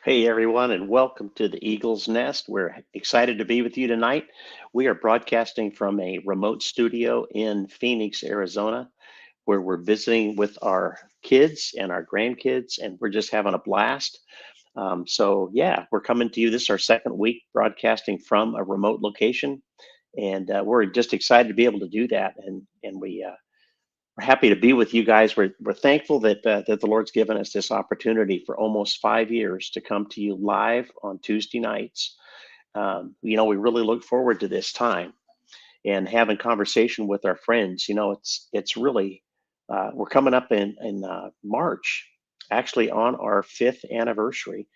Hey everyone, and welcome to the Eagle's Nest. We're excited to be with you tonight. We are broadcasting from a remote studio in Phoenix, Arizona, where we're visiting with our kids and our grandkids, and we're just having a blast. So, we're coming to you. This is our second week broadcasting from a remote location, and we're just excited to be able to do that. And we're happy to be with you guys. We're thankful that the Lord's given us this opportunity for almost 5 years to come to you live on Tuesday nights. We really look forward to this time and having conversation with our friends. It's really we're coming up in March, actually on our fifth anniversary,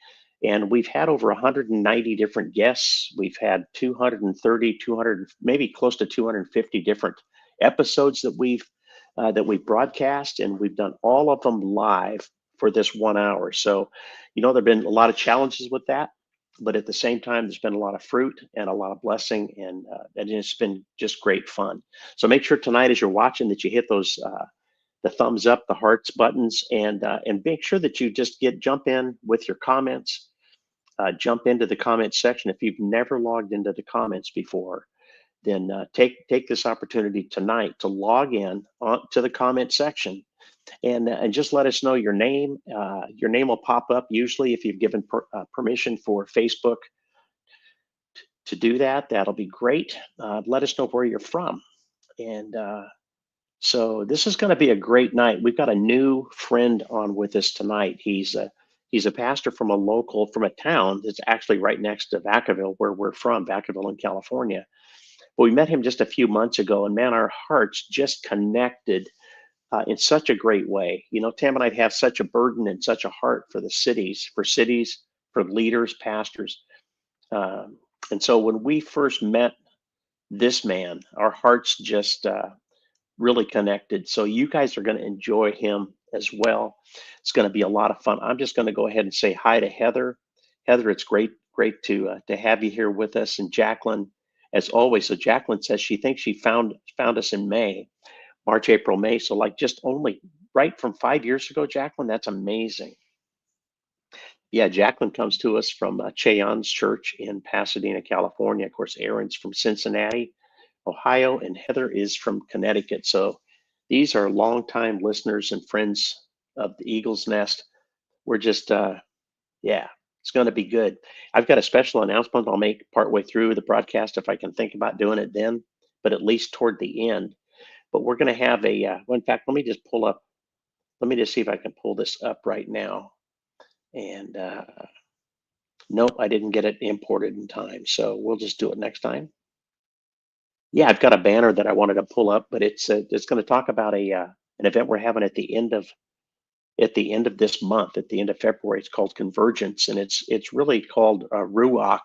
and we've had over 190 different guests. We've had 230, 200, maybe close to 250 different episodes that we broadcast, and we've done all of them live for this 1 hour. So, there've been a lot of challenges with that, but at the same time, there's been a lot of fruit and a lot of blessing, and it's been just great fun. So make sure tonight, as you're watching, that you hit those the thumbs up, the hearts buttons, and make sure that you just jump in with your comments. Jump into the comments section. If you've never logged into the comments before, then take this opportunity tonight to log in to the comment section and just let us know your name. Your name will pop up usually if you've given permission for Facebook to do that. That'll be great. Let us know where you're from. And so this is going to be a great night. We've got a new friend on with us tonight. He's a pastor from a town that's actually right next to Vacaville, where we're from, Vacaville in California. But we met him just a few months ago, and man, our hearts just connected in such a great way. Tam and I have such a burden and such a heart for cities, for leaders, pastors. And so when we first met this man, our hearts just really connected. So you guys are going to enjoy him as well. It's going to be a lot of fun. I'm just going to go ahead and say hi to Heather. Heather, it's great to have you here with us, and Jacqueline, as always. So Jacqueline says she thinks she found us in March, April, May. So like just only right from 5 years ago, Jacqueline. That's amazing. Yeah, Jacqueline comes to us from Cheon's Church in Pasadena, California. Of course, Aaron's from Cincinnati, Ohio, and Heather is from Connecticut. So these are longtime listeners and friends of the Eagle's Nest. We're just, yeah, it's going to be good. I've got a special announcement I'll make partway through the broadcast if I can think about doing it then, but at least toward the end. But we're going to have well, in fact, let me just see if I can pull this up right now. And nope, I didn't get it imported in time. So we'll just do it next time. Yeah, I've got a banner that I wanted to pull up, but it's going to talk about an event we're having at the end of this month, at the end of February. It's called Convergence, and it's really called Ruach,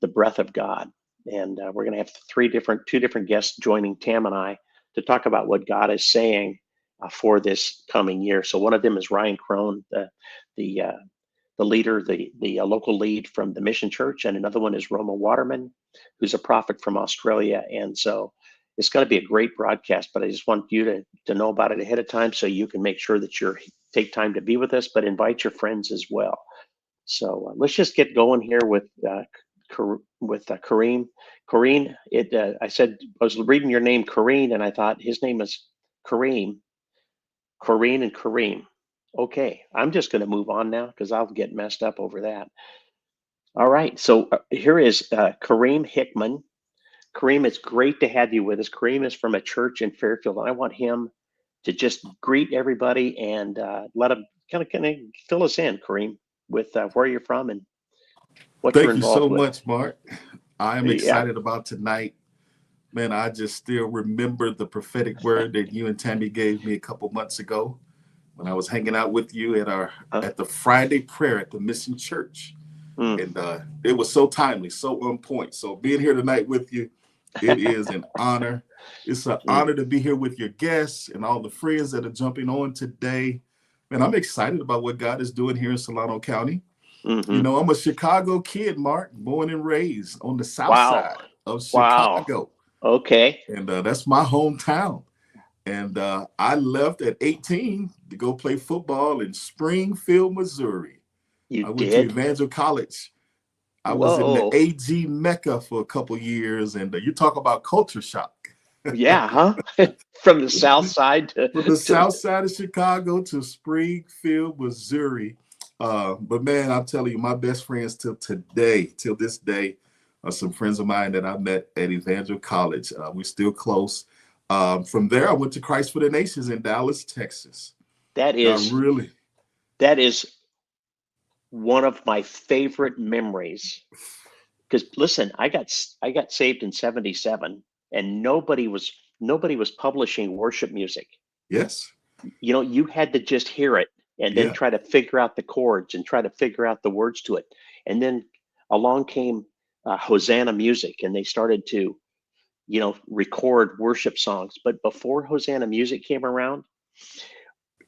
the breath of God. And we're going to have two different guests joining Tam and I to talk about what God is saying for this coming year. So one of them is Ryan Crone, the leader, the local lead from the Mission Church, and another one is Roma Waterman, who's a prophet from Australia. And so it's going to be a great broadcast, but I just want you to know about it ahead of time so you can make sure that you take time to be with us, but invite your friends as well. So let's just get going here with Kareem. Kareem, I said I was reading your name, Kareem, and I thought his name is Kareem. Kareem and Kareem. Okay, I'm just going to move on now because I'll get messed up over that. All right, so here is Kareem Hickman. Kareem, it's great to have you with us. Kareem is from a church in Fairfield, and I want him to just greet everybody and let him kind of fill us in, Kareem, with where you're from and what you're Thank you so involved with. much, Mark. I am Yeah. excited about tonight. Man, I just still remember the prophetic word that you and Tammy gave me a couple months ago when I was hanging out with you at the Friday prayer at the Mission Church. Mm. And it was so timely, so on point. So being here tonight with you, it is an honor. It's an honor to be here with your guests and all the friends that are jumping on today. Man, I'm excited about what God is doing here in Solano County. Mm-hmm. I'm a Chicago kid, Mark, born and raised on the south Wow. side of Wow. Chicago. Okay. And that's my hometown. And I left at 18 to go play football in Springfield, Missouri. You I went to did? Evangel College. I was in the Whoa. AG Mecca for a couple years, and you talk about culture shock. Yeah, huh? From the south side From the to south side of Chicago to Springfield, Missouri. But man, I'm telling you, my best friends till this day, are some friends of mine that I met at Evangel College. We're still close. From there, I went to Christ for the Nations in Dallas, Texas. that I is really, that is one of my favorite memories. Because listen, I got saved in '77, and nobody was publishing worship music. yes, You had to just hear it and then yeah, try to figure out the chords and try to figure out the words to it. And then along came Hosanna Music, and they started to record worship songs. But before Hosanna Music came around,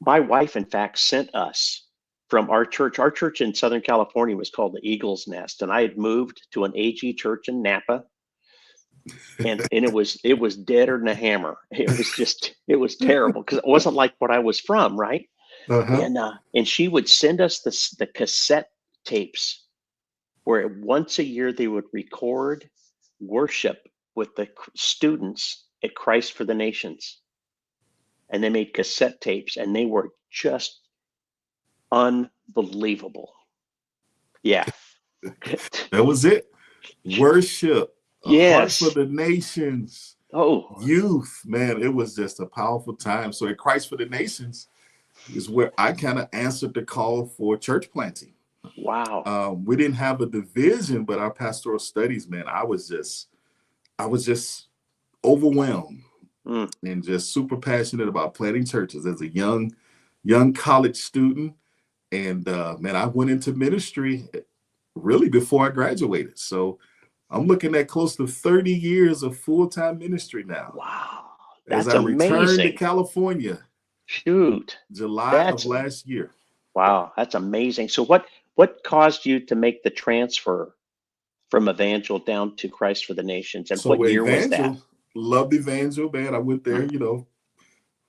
my wife, in fact, sent us from our church. Our church in Southern California was called the Eagles Nest, and I had moved to an AG church in Napa, and it was deader than a hammer. It was terrible because it wasn't like what I was from, right? uh-huh. And she would send us the cassette tapes where once a year they would record worship with the students at Christ for the Nations, and they made cassette tapes, and they were just unbelievable. Yeah. That was it. Worship, a heart for Yes. the nations, Oh, youth. Man, it was just a powerful time. So at Christ for the Nations is where I kind of answered the call for church planting. wow. We didn't have a division, but our pastoral studies, man, I was just overwhelmed Mm, and just super passionate about planting churches as a young college student. And man, I went into ministry really before I graduated. So I'm looking at close to 30 years of full-time ministry now. wow. As That's I returned to amazing. California, Shoot. July of That's last year. wow. That's amazing. So what caused you to make the transfer from Evangel down to Christ for the Nations, and So what year was that? Evangel, loved Evangel, man. I went there, Mm,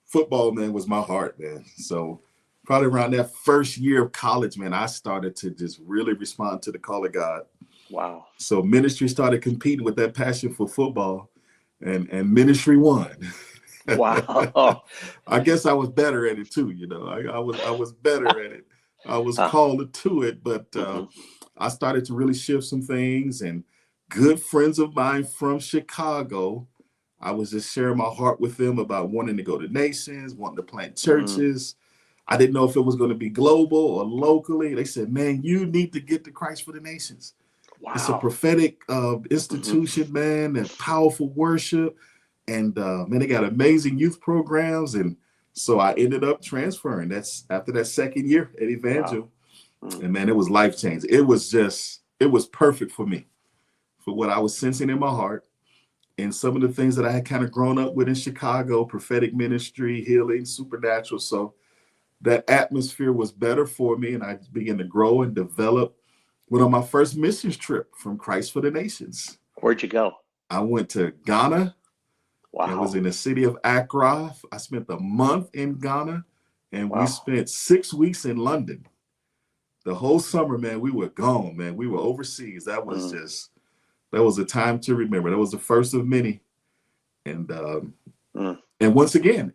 football, man, was my heart, man. So probably around that first year of college, man, I started to just really respond to the call of God. wow. So ministry started competing with that passion for football, and ministry won. Wow. I guess I was better at it too. I was better at it. I was Huh. called to it, but Hmm. I started to really shift some things. And good friends of mine from Chicago, I was just sharing my heart with them about wanting to go to nations, wanting to plant Mm, churches. I didn't know if it was going to be global or locally. They said, "Man, you need to get to Christ for the Nations. It's a wow. prophetic Hmm. institution, man, and powerful worship. And man, they got amazing youth programs." And so I ended up transferring. That's after that second year at Wow. Evangel. Mm, And man, it was life changing. It was perfect for me, for what I was sensing in my heart. And some of the things that I had kind of grown up with in Chicago, prophetic ministry, healing, supernatural. So that atmosphere was better for me. And I began to grow and develop. Went on my first missions trip from Christ for the Nations. where'd you go? I went to Ghana and was Wow. in the city of Accra. I spent a month in Ghana, and we Wow. spent 6 weeks in London. The whole summer, man, we were gone, man. We were overseas. Mm, That was a time to remember. That was the first of many. And mm, and once again,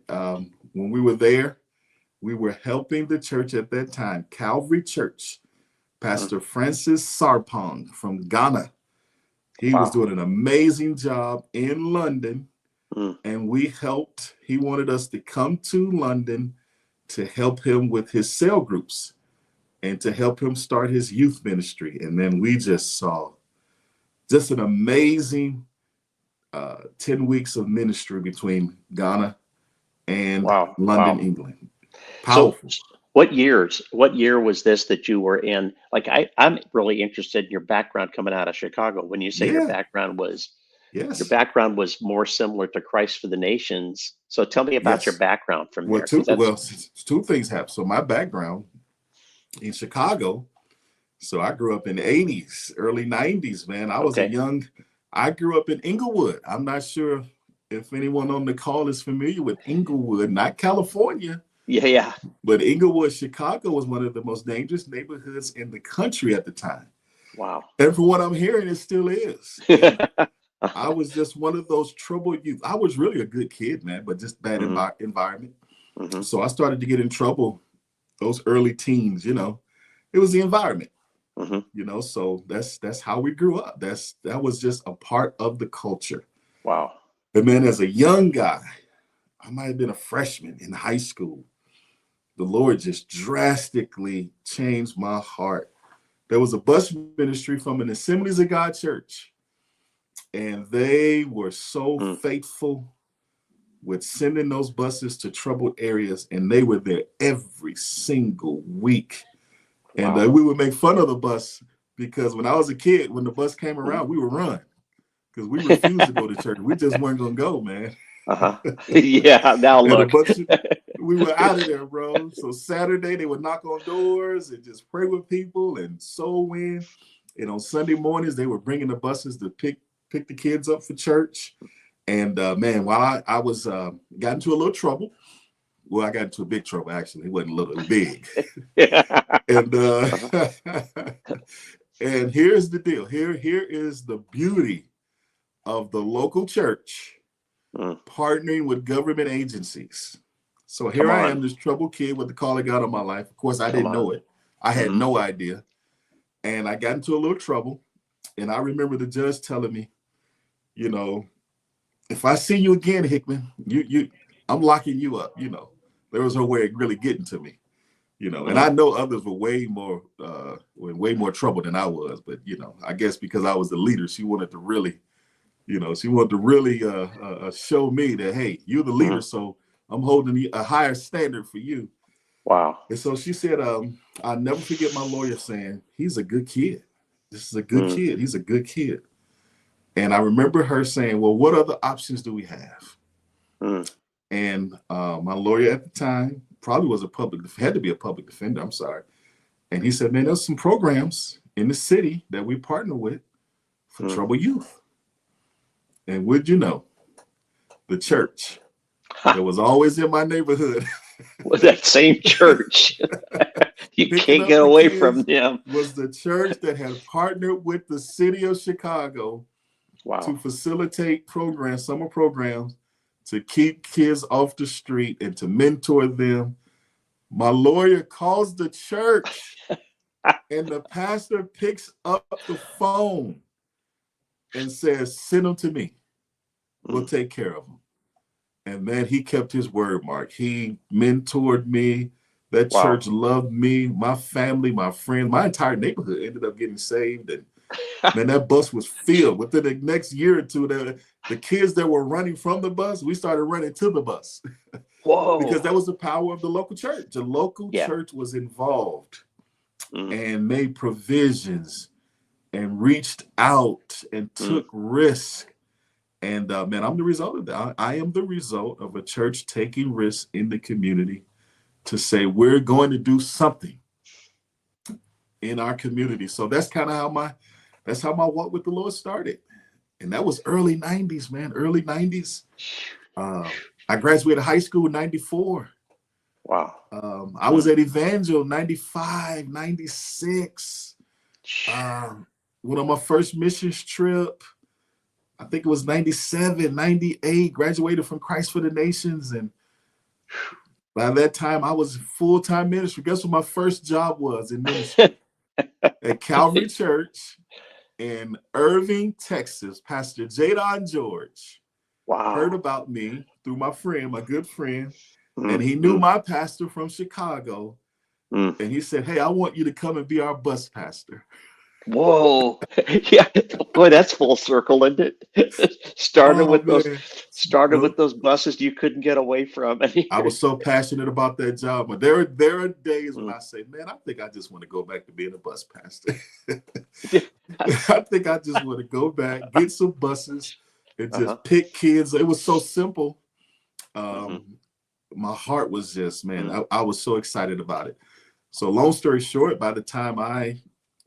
when we were there, we were helping the church at that time, Calvary Church. mm, Pastor Francis Sarpong from Ghana. He was wow. doing an amazing job in London, Mm, and we helped. He wanted us to come to London to help him with his cell groups and to help him start his youth ministry. And then we just saw just an amazing 10 weeks of ministry between Ghana and wow. London, Wow. England. So Powerful. what year was this that you were in? Like I'm really interested in your background coming out of Chicago. When you say your Yeah. background was your Yes. background was more similar to Christ for the Nations. So tell me about your Yes. background from Well, there, because that's two things happened. So my background in Chicago. So I grew up in the 80s, early 90s, man. okay. I grew up in Inglewood. I'm not sure if anyone on the call is familiar with Inglewood, not California, Yeah, yeah. But Inglewood, Chicago was one of the most dangerous neighborhoods in the country at the time. Wow. And from what I'm hearing, it still is. And I was just one of those troubled youth. I was really a good kid, man, but just bad environment. Mm-hmm. So I started to get in trouble those early teens, It was the environment, Mm-hmm. so that's how we grew up. That was just a part of the culture. Wow. And man, as a young guy, I might have been a freshman in high school. The Lord just drastically changed my heart. There was a bus ministry from an Assemblies of God church, and they were so faithful with sending those buses to troubled areas, and they were there every single week. And Wow. we would make fun of the bus because when I was a kid, when the bus came around, we would run because we refused to go to church. We just weren't going to go, man. Uh-huh. Yeah, now And look. we were out of there, bro. So Saturday, they would knock on doors and just pray with people and soul win. And on Sunday mornings, they were bringing the buses to pick the kids up for church. And man, while I was got into a little trouble. Well, I got into a big trouble, actually. It wasn't little, it was big. And and here's the deal. Here is the beauty of the local church partnering with government agencies. So here I am, this troubled kid with the call of God on my life. Of course, I didn't know it. I had no idea. And I got into a little trouble. And I remember the judge telling me, if I see you again, Hickman, I'm locking you up. There was no way of really getting to me. And I know others were way more trouble than I was, but I guess because I was the leader, she wanted to really show me that, hey, you're the leader, so I'm holding a higher standard for you. Wow. And so she said, I'll never forget my lawyer saying, he's a good kid. This is a good kid. He's a good kid. And I remember her saying, well, what other options do we have? And my lawyer at the time probably had to be a public defender. I'm sorry. And he said, man, there's some programs in the city that we partner with for troubled youth. And would you know, the church that was always in my neighborhood. Well, that same church. You can't get away from them. Was the church that had partnered with the city of Chicago to facilitate summer programs, to keep kids off the street and to mentor them. My lawyer calls the church and the pastor picks up the phone and says, send them to me. We'll take care of them. And man, he kept his word, Mark. He mentored me. That church loved me, my family, my friends, my entire neighborhood ended up getting saved. And man, that bus was filled. Within the next year or two, the kids that were running from the bus, we started running to the bus. Whoa. Because that was the power of the local church. The local church was involved and made provisions and reached out and took risks. And man, I'm the result of that. I am the result of a church taking risks in the community to say we're going to do something in our community. So that's kind of how my walk with the Lord started. And that was early 90s, man, early 90s. I graduated high school in 94. Wow. I was at Evangel 95, 96. Went on my first missions trip. I think it was 97, 98, graduated from Christ for the Nations. And by that time, I was full-time ministry. Guess what my first job was in ministry? At Calvary Church in Irving, Texas. Pastor Jadon George heard about me through my friend, my good friend, and he knew my pastor from Chicago. And he said, hey, I want you to come and be our bus pastor. Whoa. Yeah. Boy, that's full circle, isn't it? Started with those buses you couldn't get away from. I was so passionate about that job. But there are days when I say, man, I think I just want to go back to being a bus pastor. I think I just want to go back, get some buses, and just pick kids. It was so simple. My heart was just, man, I was so excited about it. So long story short, by the time I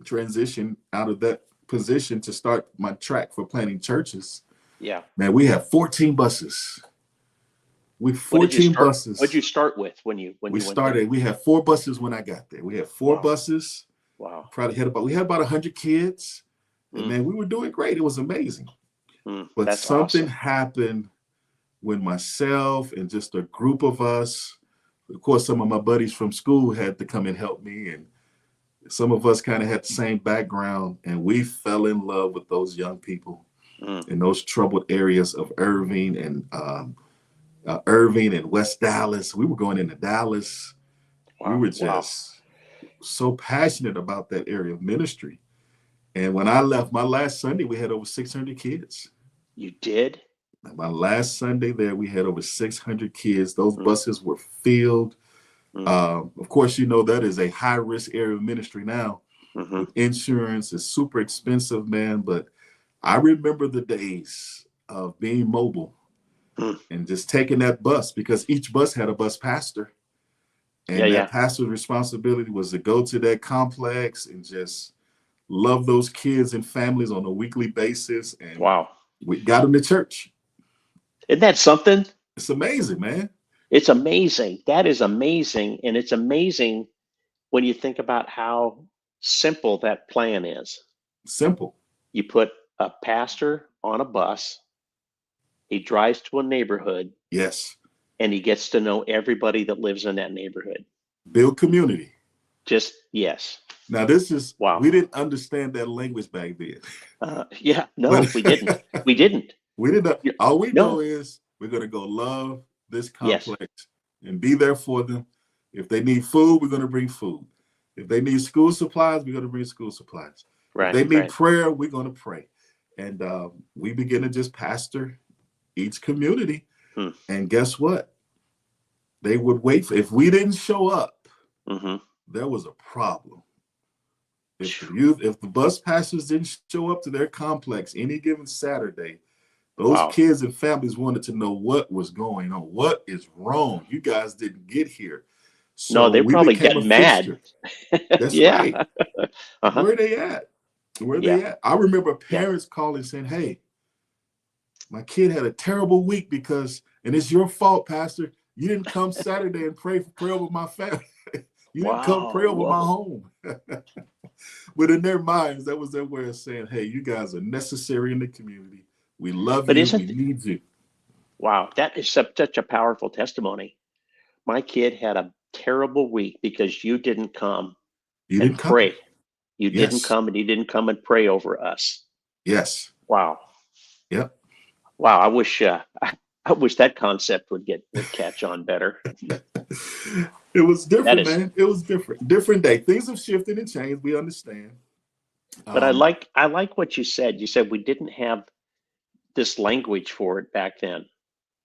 transitioned out of that position to start my track for planning churches, man, we have 14 buses with What did you 14 start? What did buses. you start with when you We went there? started, we had 4 buses when I got there. We had four Wow. buses. Wow. We had about 100 kids. And Mm, man, we were doing great. It was amazing. But that's something awesome. happened when myself and just a group of us, of course, some of my buddies from school had to come and help me. And some of us kind of had the same background. And we fell in love with those young people Mm, in those troubled areas of Irving and West Dallas. We were going into Dallas. We wow. were Wow. just so passionate about that area of ministry. And when I left my last Sunday, we had over 600 kids. You did? My last Sunday there, we had over 600 kids. Those Mm, buses were filled. mm, Of course, you know, that is a high risk area of ministry now mm-hmm, with insurance. It's super expensive, man. But I remember the days of being mobile mm. and just taking that bus because each bus had a bus pastor. Yeah. And that Yeah. pastor's responsibility was to go to that complex and just love those kids and families on a weekly basis. And Wow. we got them to church. Isn't that something? It's amazing, man. It's amazing. That is amazing. And it's amazing when you think about how simple that plan is. Simple. You put a pastor on a bus, he drives to a neighborhood, Yes. and he gets to know everybody that lives in that neighborhood. Build community. Just, yes. Now, Wow. we didn't understand that language back then. Yeah, But no, we didn't. We didn't. we didn't. Yeah, All we know no, is we're going to go love this yes, complex and be there for them. If they need food, we're going to bring food. If they need school supplies, we're going to bring school supplies. If right, they need right. prayer, we're going to pray. And we begin to just pastor each community. Hmm. And guess what? They would wait for, if we didn't show up, Mm-hmm. there was a problem. If the bus passengers didn't show up to their complex any given Saturday, those Wow. kids and families wanted to know what was going on. What is wrong? You guys didn't get here. No, So they're we probably became a getting mad. fixture. That's Yeah. right. Uh-huh. Where are they at? Where are Yeah. they at? I remember Yeah. parents calling saying, "Hey, my kid had a terrible week and it's your fault, Pastor. You didn't come Saturday and pray over my family. You didn't come pray Wow. over my Whoa. home." But in their minds, that was their way of saying, "Hey, you guys are necessary in the community. We love But you. We isn't, need you." wow, that is such a powerful testimony. My kid had a terrible week because you didn't come You and didn't come. pray. You didn't Yes. come and you didn't come and pray over us. Yes. Wow. Yep. Wow. I wish that concept would catch on better. It was That different, is, man. It was different. Different day. Things have shifted and changed. We understand. but Um, I like what you said. You said we didn't have this language for it back then.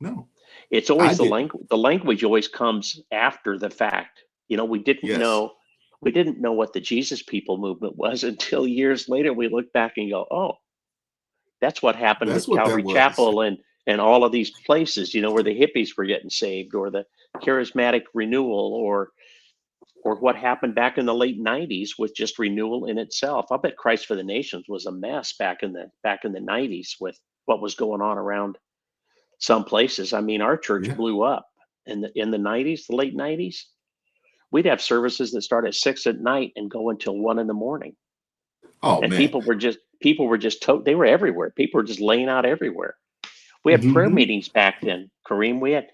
no, It's I always didn't. the language always comes after the fact. You know, Yes. we didn't know what the Jesus people movement was until years later we look back and go, "Oh, that's what happened That's at what that Calvary was. Chapel and all of these places, you know, where the hippies were getting saved or the charismatic renewal or what happened back in the late 90s with just renewal in itself. I bet Christ for the Nations was a mess back in the 90s with what was going on around some places. I mean, our church Yeah. blew up in the 90s, the late 90s. We'd have services that start at 6 at night and go until 1 in the morning. Oh And man. they were everywhere. People were just laying out everywhere. We had prayer Hmm. meetings back then, Kareem. We had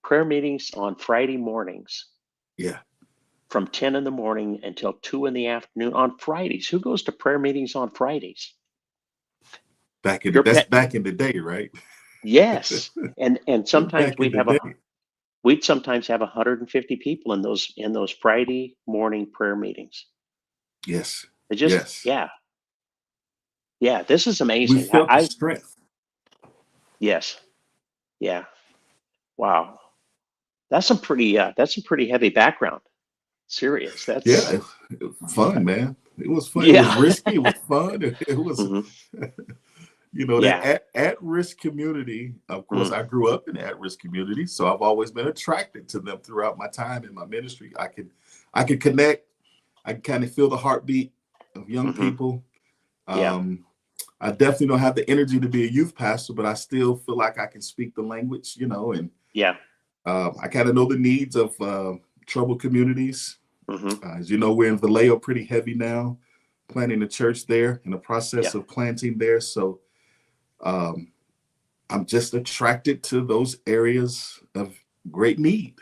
prayer meetings on Friday mornings Yeah. from 10 in the morning until 2 in the afternoon on Fridays. Who goes to prayer meetings on Fridays? Your That's pet, back in the day, right? yes. And That's sometimes back in the day. we'd sometimes have 150 people in those Friday morning prayer meetings. Yes. It just, Yes. yeah, yeah. This is We amazing. felt the strength. Yes, yeah. Wow, that's some pretty heavy background. Serious. Yeah. That's It was fun, man. It was fun. It was yeah. risky. It was fun. It was, Hmm. that Yeah. at risk community. Of course, Mm, I grew up in at risk community, so I've always been attracted to them throughout my time in my ministry. I could connect. I can kind of feel the heartbeat of young hmm. people. Yeah. Um, I definitely don't have the energy to be a youth pastor, but I still feel like I can speak the language, and Yeah. I kind of know the needs of troubled communities. Hmm. As you know, we're in Vallejo pretty heavy now, planting a church there, in the Yeah. process of planting there. So um, I'm just attracted to those areas of great need.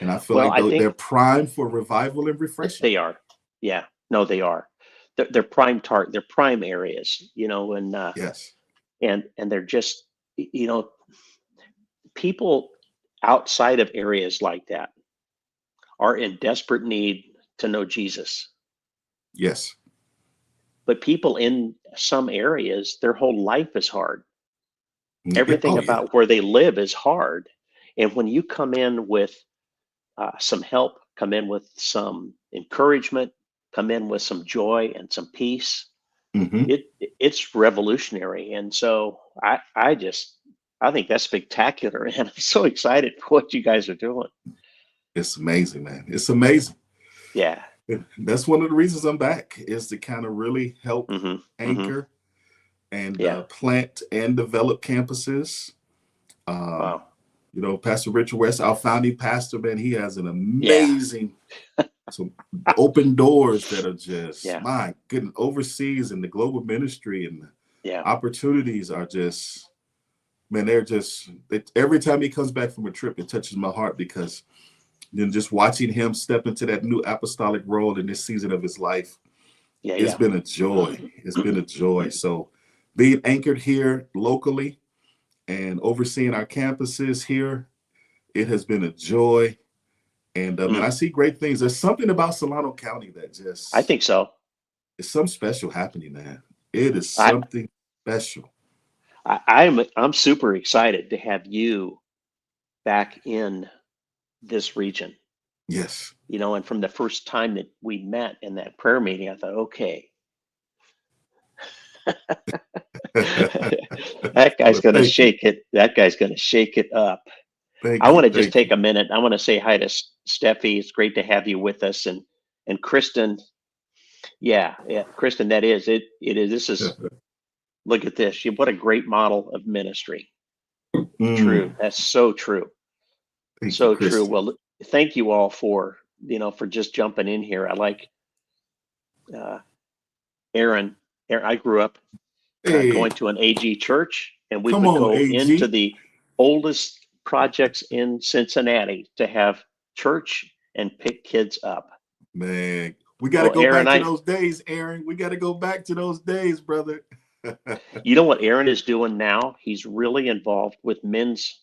And I feel Well, like I they're think primed for revival and refreshing. they are. Yeah. No, they are. They're prime target. They're prime areas. Yes. And they're just people outside of areas like that are in desperate need to know Jesus. Yes. But people in some areas, their whole life is hard. Yeah. Everything Oh, yeah. about where they live is hard. And when you come in with some help, come in with some encouragement, come in with some joy and some peace, Hmm. it's revolutionary. And so I think that's spectacular, and I'm so excited for what you guys are doing. It's amazing, man. It's amazing. Yeah. That's one of the reasons I'm back, is to kind of really help Hmm. Hmm. anchor and Yeah. plant and develop campuses. Um, Wow. Pastor Richard West, our founding pastor, man, he has an Yeah. amazing, some open doors that are just, Yeah. my goodness, overseas, and the global ministry and the Yeah. opportunities are just, man, every time he comes back from a trip, it touches my heart, because just watching him step into that new apostolic role in this season of his life, Yeah. it's Yeah. been a joy. It's been a joy. So being anchored here locally and overseeing our campuses here, it has been a joy. And man, Mm, I see great things. There's something about Solano County that I just, think so. it's something special happening, man. It is I, something special. I'm super excited to have you back in this region. Yes. And from the first time that we met in that prayer meeting, I thought, okay, that guy's Well, going to thank you. shake it. That guy's going to shake it up. I Thank want you. to just Thank you. take a minute. I want to say hi to Steffi. It's great to have you with us, and Kristen. Yeah, yeah, Kristen. That is it. It is. This is. Look at this. What a great model of ministry. True. Mm, That's so true. thank you, So true. Kristen. Well, thank you all for for just jumping in here. I like uh, Aaron. Aaron. I grew up Hey, going to an AG church, and we come would on, go into AG. the oldest projects in Cincinnati to have church and pick kids up. Man, we got to Well, go Aaron, back to those days, Aaron. We got to go back to those days, brother. you know what Aaron is doing now? He's really involved with men's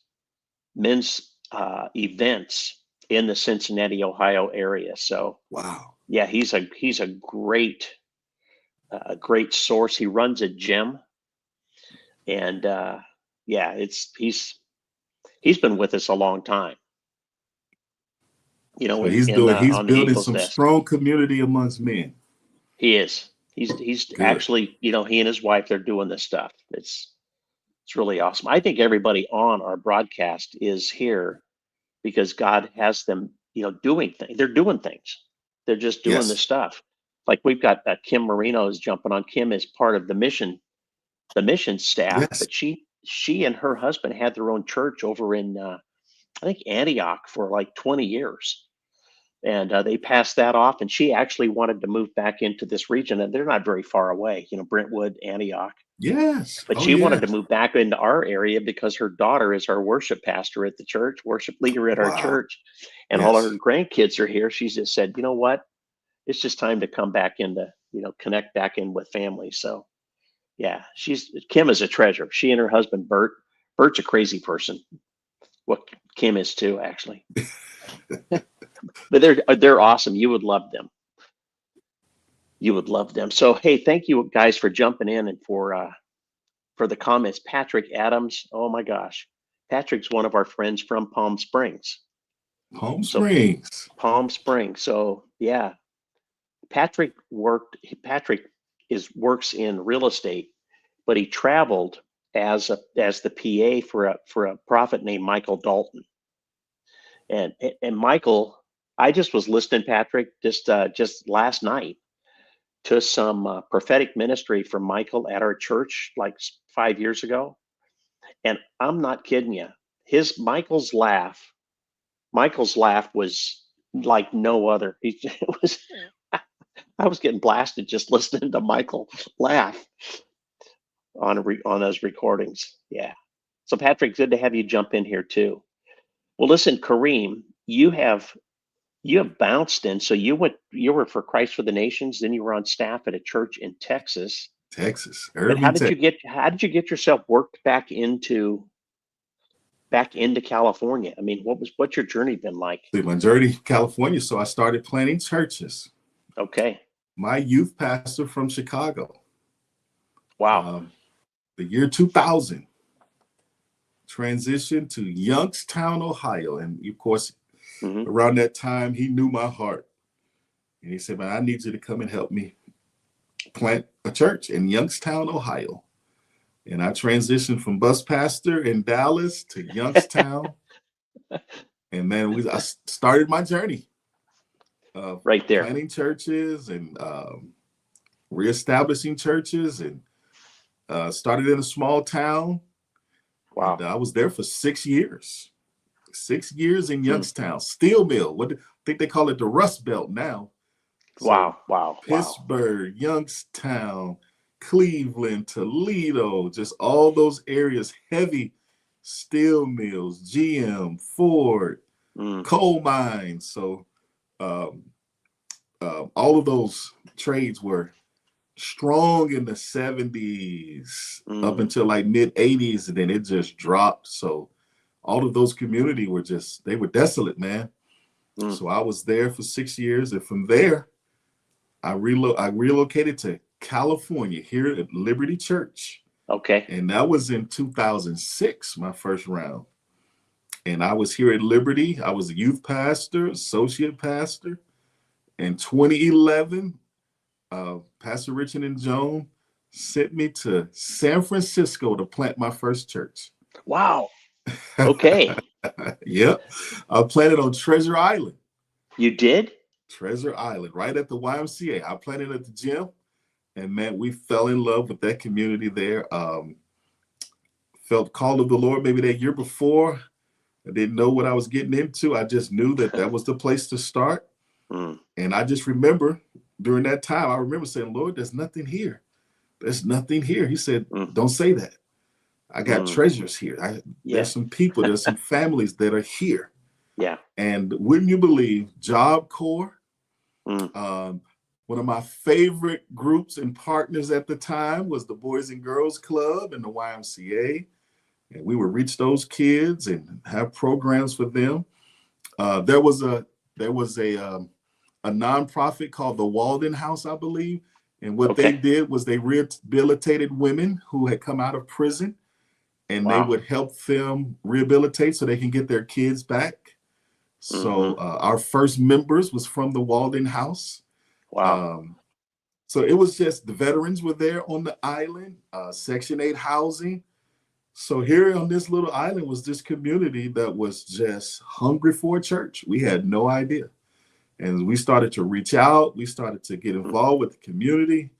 events in the Cincinnati, Ohio area. So Wow. yeah, he's a great source. He runs a gym, and yeah, it's he's been with us a long time. So In he's on the building Eagles some Nest. strong community amongst men. He is. He's Good. actually, he and his wife, they're doing this stuff. It's really awesome. I think everybody on our broadcast is here because God has them, doing things. They're doing things. They're just doing the Yes. stuff. Like we've got Kim Marino is jumping on. Kim is part of the mission staff, Yes. but she and her husband had their own church over in I think Antioch for like 20 years. And they passed that off, and she actually wanted to move back into this region, and they're not very far away, Brentwood, Antioch. Yes. But Oh, she wanted to yes. move back into our area because her daughter is our worship pastor at the church, worship leader at our Wow. church, and all her Yes. grandkids are here. She's just said, you know what? It's just time to come back into, connect back in with family. So yeah, Kim is a treasure. She and her husband Bert's a crazy person. What Kim is too, actually. But they're awesome. You would love them. You would love them. So hey, thank you guys for jumping in and for the comments. Patrick Adams, oh my gosh, Patrick's one of our friends from Palm Springs. Palm So Springs. Palm Springs. So yeah, Patrick is works in real estate, but he traveled as the PA for a prophet named Michael Dalton. And Michael, I just was listening, Patrick, just last night to some prophetic ministry from Michael at our church like 5 years ago. And I'm not kidding you. Michael's laugh Michael's laugh was like no other. It was. I was getting blasted just listening to Michael laugh on those recordings. Yeah. So Patrick, good to have you jump in here too. Well, listen, Kareem, you have bounced in. So you were for Christ for the Nations, then you were on staff at a church in Texas. Texas, But Irving, Texas. how did you get yourself worked back into California? I mean, what's your journey been like? My journey, California. So I started planting churches. Okay. My youth pastor from Chicago, Wow. the year 2000, transitioned to Youngstown, Ohio. And of course, around that time, he knew my heart. And he said, man, I need you to come and help me plant a church in Youngstown, Ohio. And I transitioned from bus pastor in Dallas to Youngstown. And man, I started my journey of right there, planting churches and reestablishing churches, and started in a small town. wow. And I was there for 6 years. 6 years in Youngstown, steel mill. I think they call it the Rust Belt now. So Wow. Pittsburgh, Youngstown, Cleveland, Toledo, just all those areas, heavy steel mills, GM, Ford, coal mines. So all of those trades were strong in the 70s up until like mid 80s, and then it just dropped. So all of those community they were desolate, man. So I was there for 6 years, and from there I relocated to California, here at Liberty Church. Okay. And that was in 2006, my first round. And I was here at Liberty. I was a youth pastor, associate pastor. In 2011, Pastor Richard and Joan sent me to San Francisco to plant my first church. Wow. Okay. Yep. I planted on Treasure Island. You did? Treasure Island, right at the YMCA. I planted at the gym, and man, we fell in love with that community there. Felt call of the Lord maybe that year before. I didn't know what I was getting into. I just knew that was the place to start. And I just remember during that time, I remember saying, Lord, there's nothing here. There's nothing here. He said, don't say that. I got treasures here. There's some people, there's some families that are here. Yeah. And wouldn't you believe, Job Corps, one of my favorite groups and partners at the time was the Boys and Girls Club and the YMCA. And we would reach those kids and have programs for them. There was a nonprofit called the Walden House, I believe. And what they did was they rehabilitated women who had come out of prison, and they would help them rehabilitate so they can get their kids back. So our first members was from the Walden House. Wow. So it was just the veterans were there on the island, Section 8 housing. So here on this little island was this community that was just hungry for a church. We had no idea. And we started to reach out. We started to get involved with the community.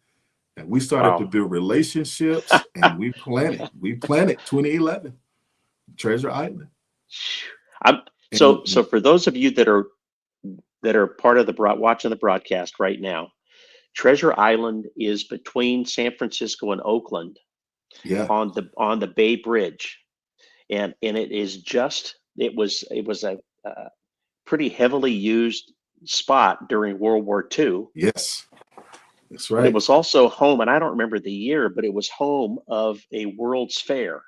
And we started to build relationships. And we planted 2011, Treasure Island. So for those of you that are part of watching the broadcast right now, Treasure Island is between San Francisco and Oakland. Yeah. On the Bay Bridge, and it was a pretty heavily used spot during World War II. Yes, that's right. It was also home, and I don't remember the year, but it was home of a World's Fair,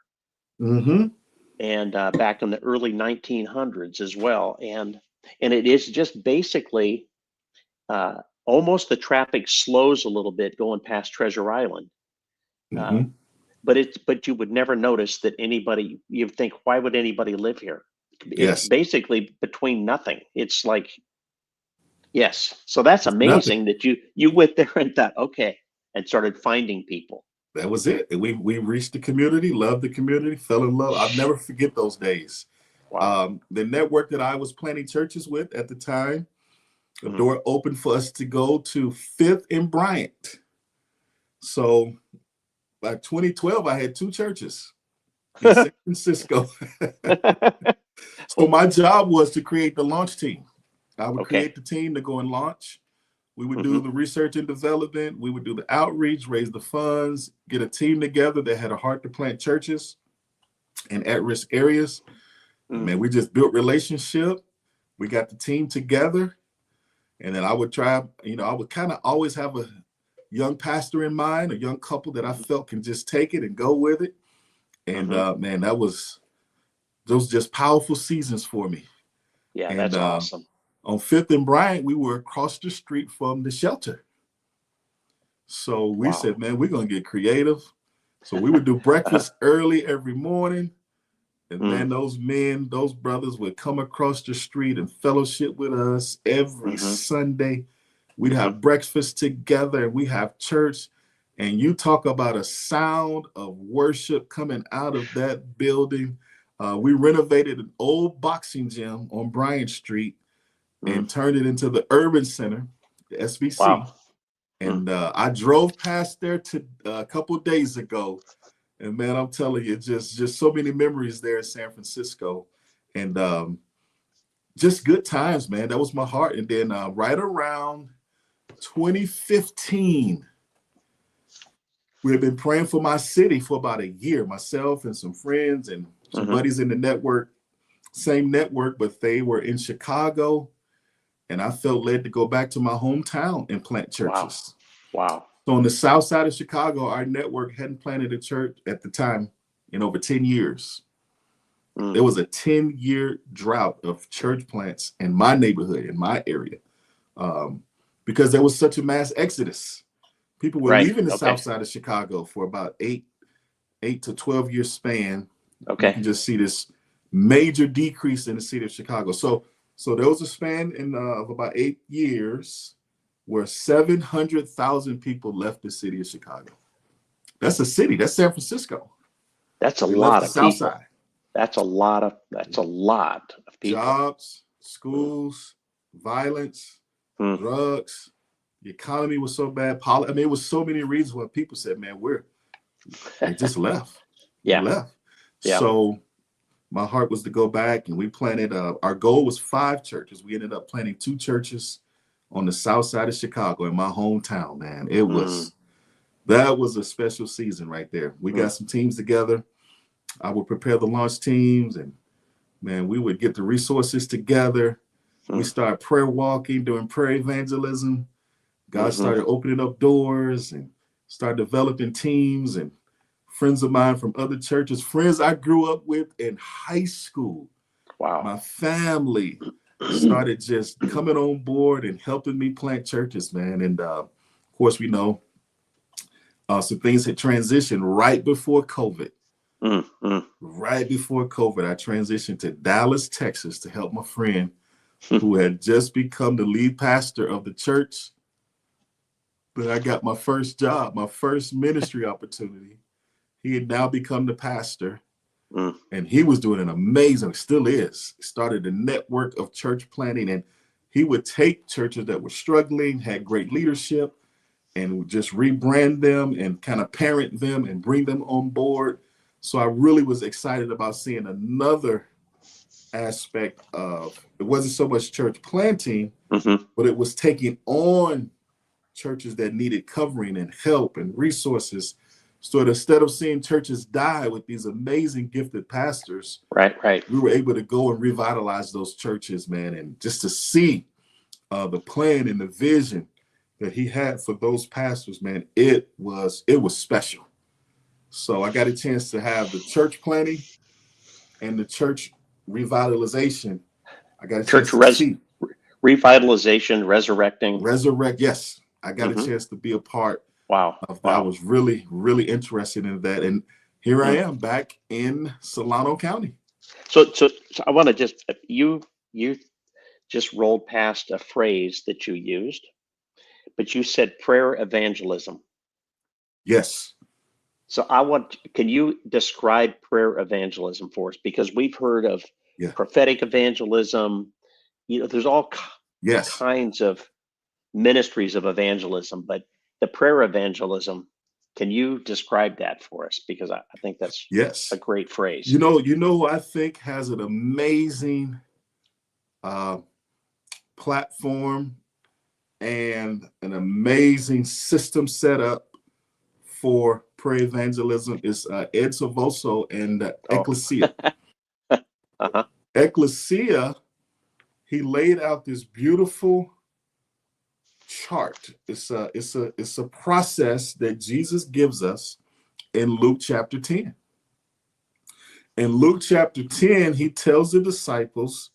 and back in the early 1900s as well, and it is just basically almost the traffic slows a little bit going past Treasure Island. But you would never notice that you'd think, why would anybody live here? It's basically between nothing. It's like, yes. So that's amazing that you went there and thought, okay, and started finding people. That was it. And we reached the community, loved the community, fell in love. I'll never forget those days. Wow. The network that I was planting churches with at the time, the door opened for us to go to 5th and Bryant. So by 2012, I had 2 churches in San Francisco. So my job was to create the launch team. I would Okay. create the team to go and launch. We would do Hmm. the research and development. We would do the outreach, raise the funds, get a team together that had a heart to plant churches in at-risk areas. And Mm. man, we just built relationship. We got the team together. And then I would try, I would kind of always have a young pastor in mind, a young couple that I Hmm. felt can just take it and go with it. And Hmm. man, those just powerful seasons for me. Yeah, And that's awesome. on Fifth and Bryant, we were across the street from the shelter. So we Wow. said, man, we're gonna get creative. So we would do breakfast early every morning. And Mm. man, those brothers would come across the street and fellowship with us every Hmm. Sunday. We'd Hmm. have breakfast together and we have church. And you talk about a sound of worship coming out of that building. We renovated an old boxing gym on Bryant Street Mm. and turned it into the Urban Center, the SBC. Wow. Mm. And I drove past there a couple of days ago, and man, I'm telling you, just so many memories there in San Francisco, and just good times, man. That was my heart. And then right around 2015, we had been praying for my city for about a year. Myself and some friends and some Hmm. buddies in the network, same network, but they were in Chicago, and I felt led to go back to my hometown and plant Wow. churches. Wow. So on the south side of Chicago, our network hadn't planted a church at the time in over 10 years. Mm. There was a 10-year drought of church plants in my neighborhood, in my area, because there was such a mass exodus. People were Right. leaving the south Okay. side of Chicago for about eight to 12 year span. You Okay. can just see this major decrease in the city of Chicago. So there was a span of about 8 years where 700,000 people left the city of Chicago. That's a city. That's San Francisco. That's a They left lot the of south people. side. That's a lot of people. Jobs, Mm. schools, violence, Mm. drugs. The economy was so bad. It was so many reasons why people said, man, they just left. They Yeah. left. Yeah. So my heart was to go back, and we planted, our goal was 5 churches. We ended up planting 2 churches on the south side of Chicago in my hometown, man. Mm. That was a special season right there. We Mm. got some teams together. I would prepare the launch teams, and man, we would get the resources together. We Mm. started prayer walking, doing prayer evangelism. God Hmm. started opening up doors and started developing teams, and friends of mine from other churches, friends I grew up with in high school. Wow. My family started just coming on board and helping me plant churches, man. And of course, we know some things had transitioned right before COVID. Mm. Mm. Right before COVID, I transitioned to Dallas, Texas to help my friend who had just become the lead pastor of the church. But I got my first job, my first ministry opportunity. He had now become the pastor, Mm. and he was doing an amazing, still is, started a network of church planting. And he would take churches that were struggling, had great leadership, and would just rebrand them and kind of parent them and bring them on board. So I really was excited about seeing another aspect of, it wasn't so much church planting, Hmm. but it was taking on churches that needed covering and help and resources. So instead of seeing churches die with these amazing gifted pastors, Right. Right. we were able to go and revitalize those churches, man. And just to see the plan and the vision that he had for those pastors, man, it was special. So I got a chance to have the church planting and the church revitalization. I got a chance Church to see revitalization, resurrecting. resurrect. Yes, I got a Hmm. chance to be a part Wow. of that. I Wow. was really, really interested in that. And here I Mm. am back in Solano County. So I want to you just rolled past a phrase that you used, but you said prayer evangelism. Yes. So can you describe prayer evangelism for us? Because we've heard of Yeah. prophetic evangelism. There's all Yes. kinds of ministries of evangelism, but the prayer evangelism. Can you describe that for us? Because I think that's a Yes. great phrase. Who I think has an amazing uh, platform and an amazing system set up for prayer evangelism is Ed Savoso and Oh, Ecclesia. uh-huh. Ecclesia, he laid out this beautiful chart. It's a process that Jesus gives us in Luke chapter 10. In Luke chapter 10, he tells the disciples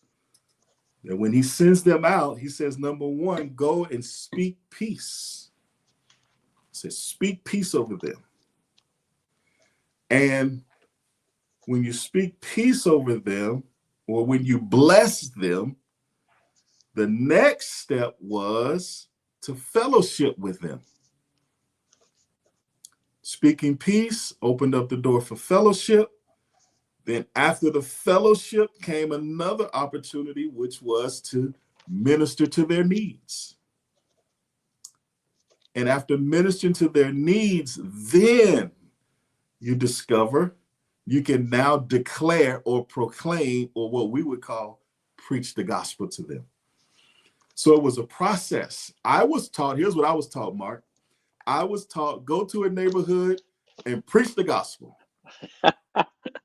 that when he sends them out, he says, number one, go and speak peace. He says, speak peace over them. And when you speak peace over them, or when you bless them, the next step was to fellowship with them. Speaking peace opened up the door for fellowship. Then after the fellowship came another opportunity, which was to minister to their needs. And after ministering to their needs, then you discover you can now declare or proclaim, or what we would call preach the gospel to them. So it was a process. I was taught, here's what I was taught, Mark. I was taught, go to a neighborhood and preach the gospel.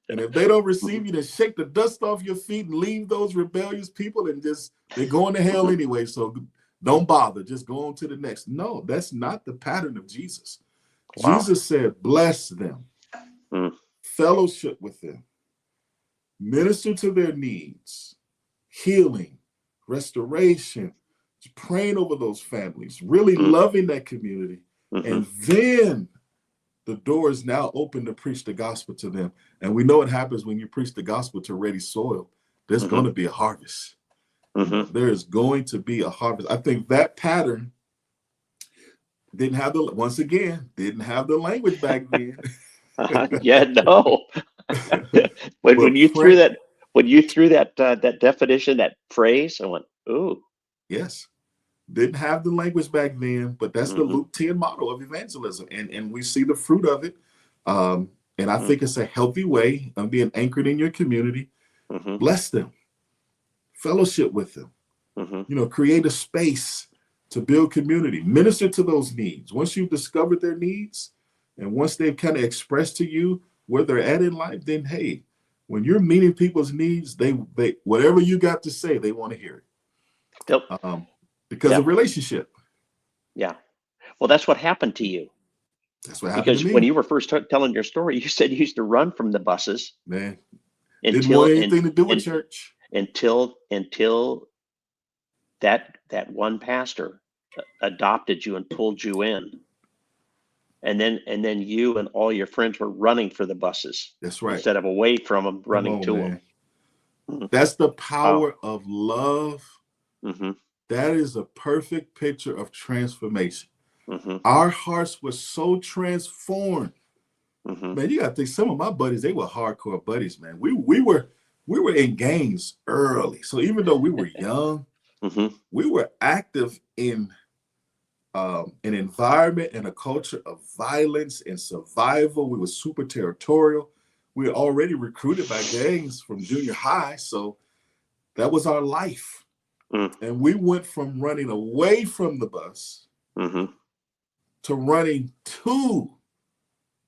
And if they don't receive you, then shake the dust off your feet and leave those rebellious people, and just, they're going to hell anyway. So don't bother, just go on to the next. No, that's not the pattern of Jesus. Wow. Jesus said, bless them, fellowship with them, minister to their needs, healing, restoration, praying over those families, really loving that community. And then the door is now open to preach the gospel to them. And we know what happens when you preach the gospel to ready soil. There's going to be a harvest. There is going to be a harvest. I think that pattern didn't have didn't have the language back then. Yeah, no. when you threw that definition, that phrase, I went, ooh. Yes. Didn't have the language back then, but that's the Luke 10 model of evangelism. And we see the fruit of it. And I think it's a healthy way of being anchored in your community. Bless them, fellowship with them, create a space to build community, minister to those needs. Once you've discovered their needs, and once they've kind of expressed to you where they're at in life, then hey, when you're meeting people's needs, they whatever you got to say, they want to hear it. Yep. Because of relationship. Yeah. Well, that's what happened to you. That's what happened to me. Because when you were first telling your story, you said you used to run from the buses. Man, didn't want anything to do with church. Until that one pastor adopted you and pulled you in. And then you and all your friends were running for the buses. That's right. Instead of away from them, running to them. That's the power of love. That is a perfect picture of transformation. Our hearts were so transformed. Man, you got to think, some of my buddies, they were hardcore buddies, man. We were in gangs early. So even though we were young, we were active in an environment and a culture of violence and survival. We were super territorial. We were already recruited by gangs from junior high. So that was our life. And we went from running away from the bus to running to,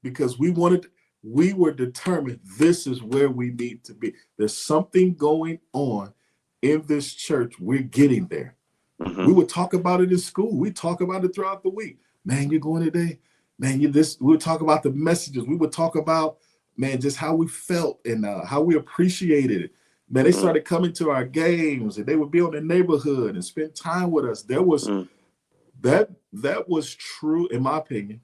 because we were determined this is where we need to be. There's something going on in this church. We're getting there. We would talk about it in school. We talk about it throughout the week. Man, you're going today. Man, we would talk about the messages. We would talk about, man, just how we felt and how we appreciated it. Man, they started coming to our games, and they would be on the neighborhood and spend time with us. There was that was true, in my opinion.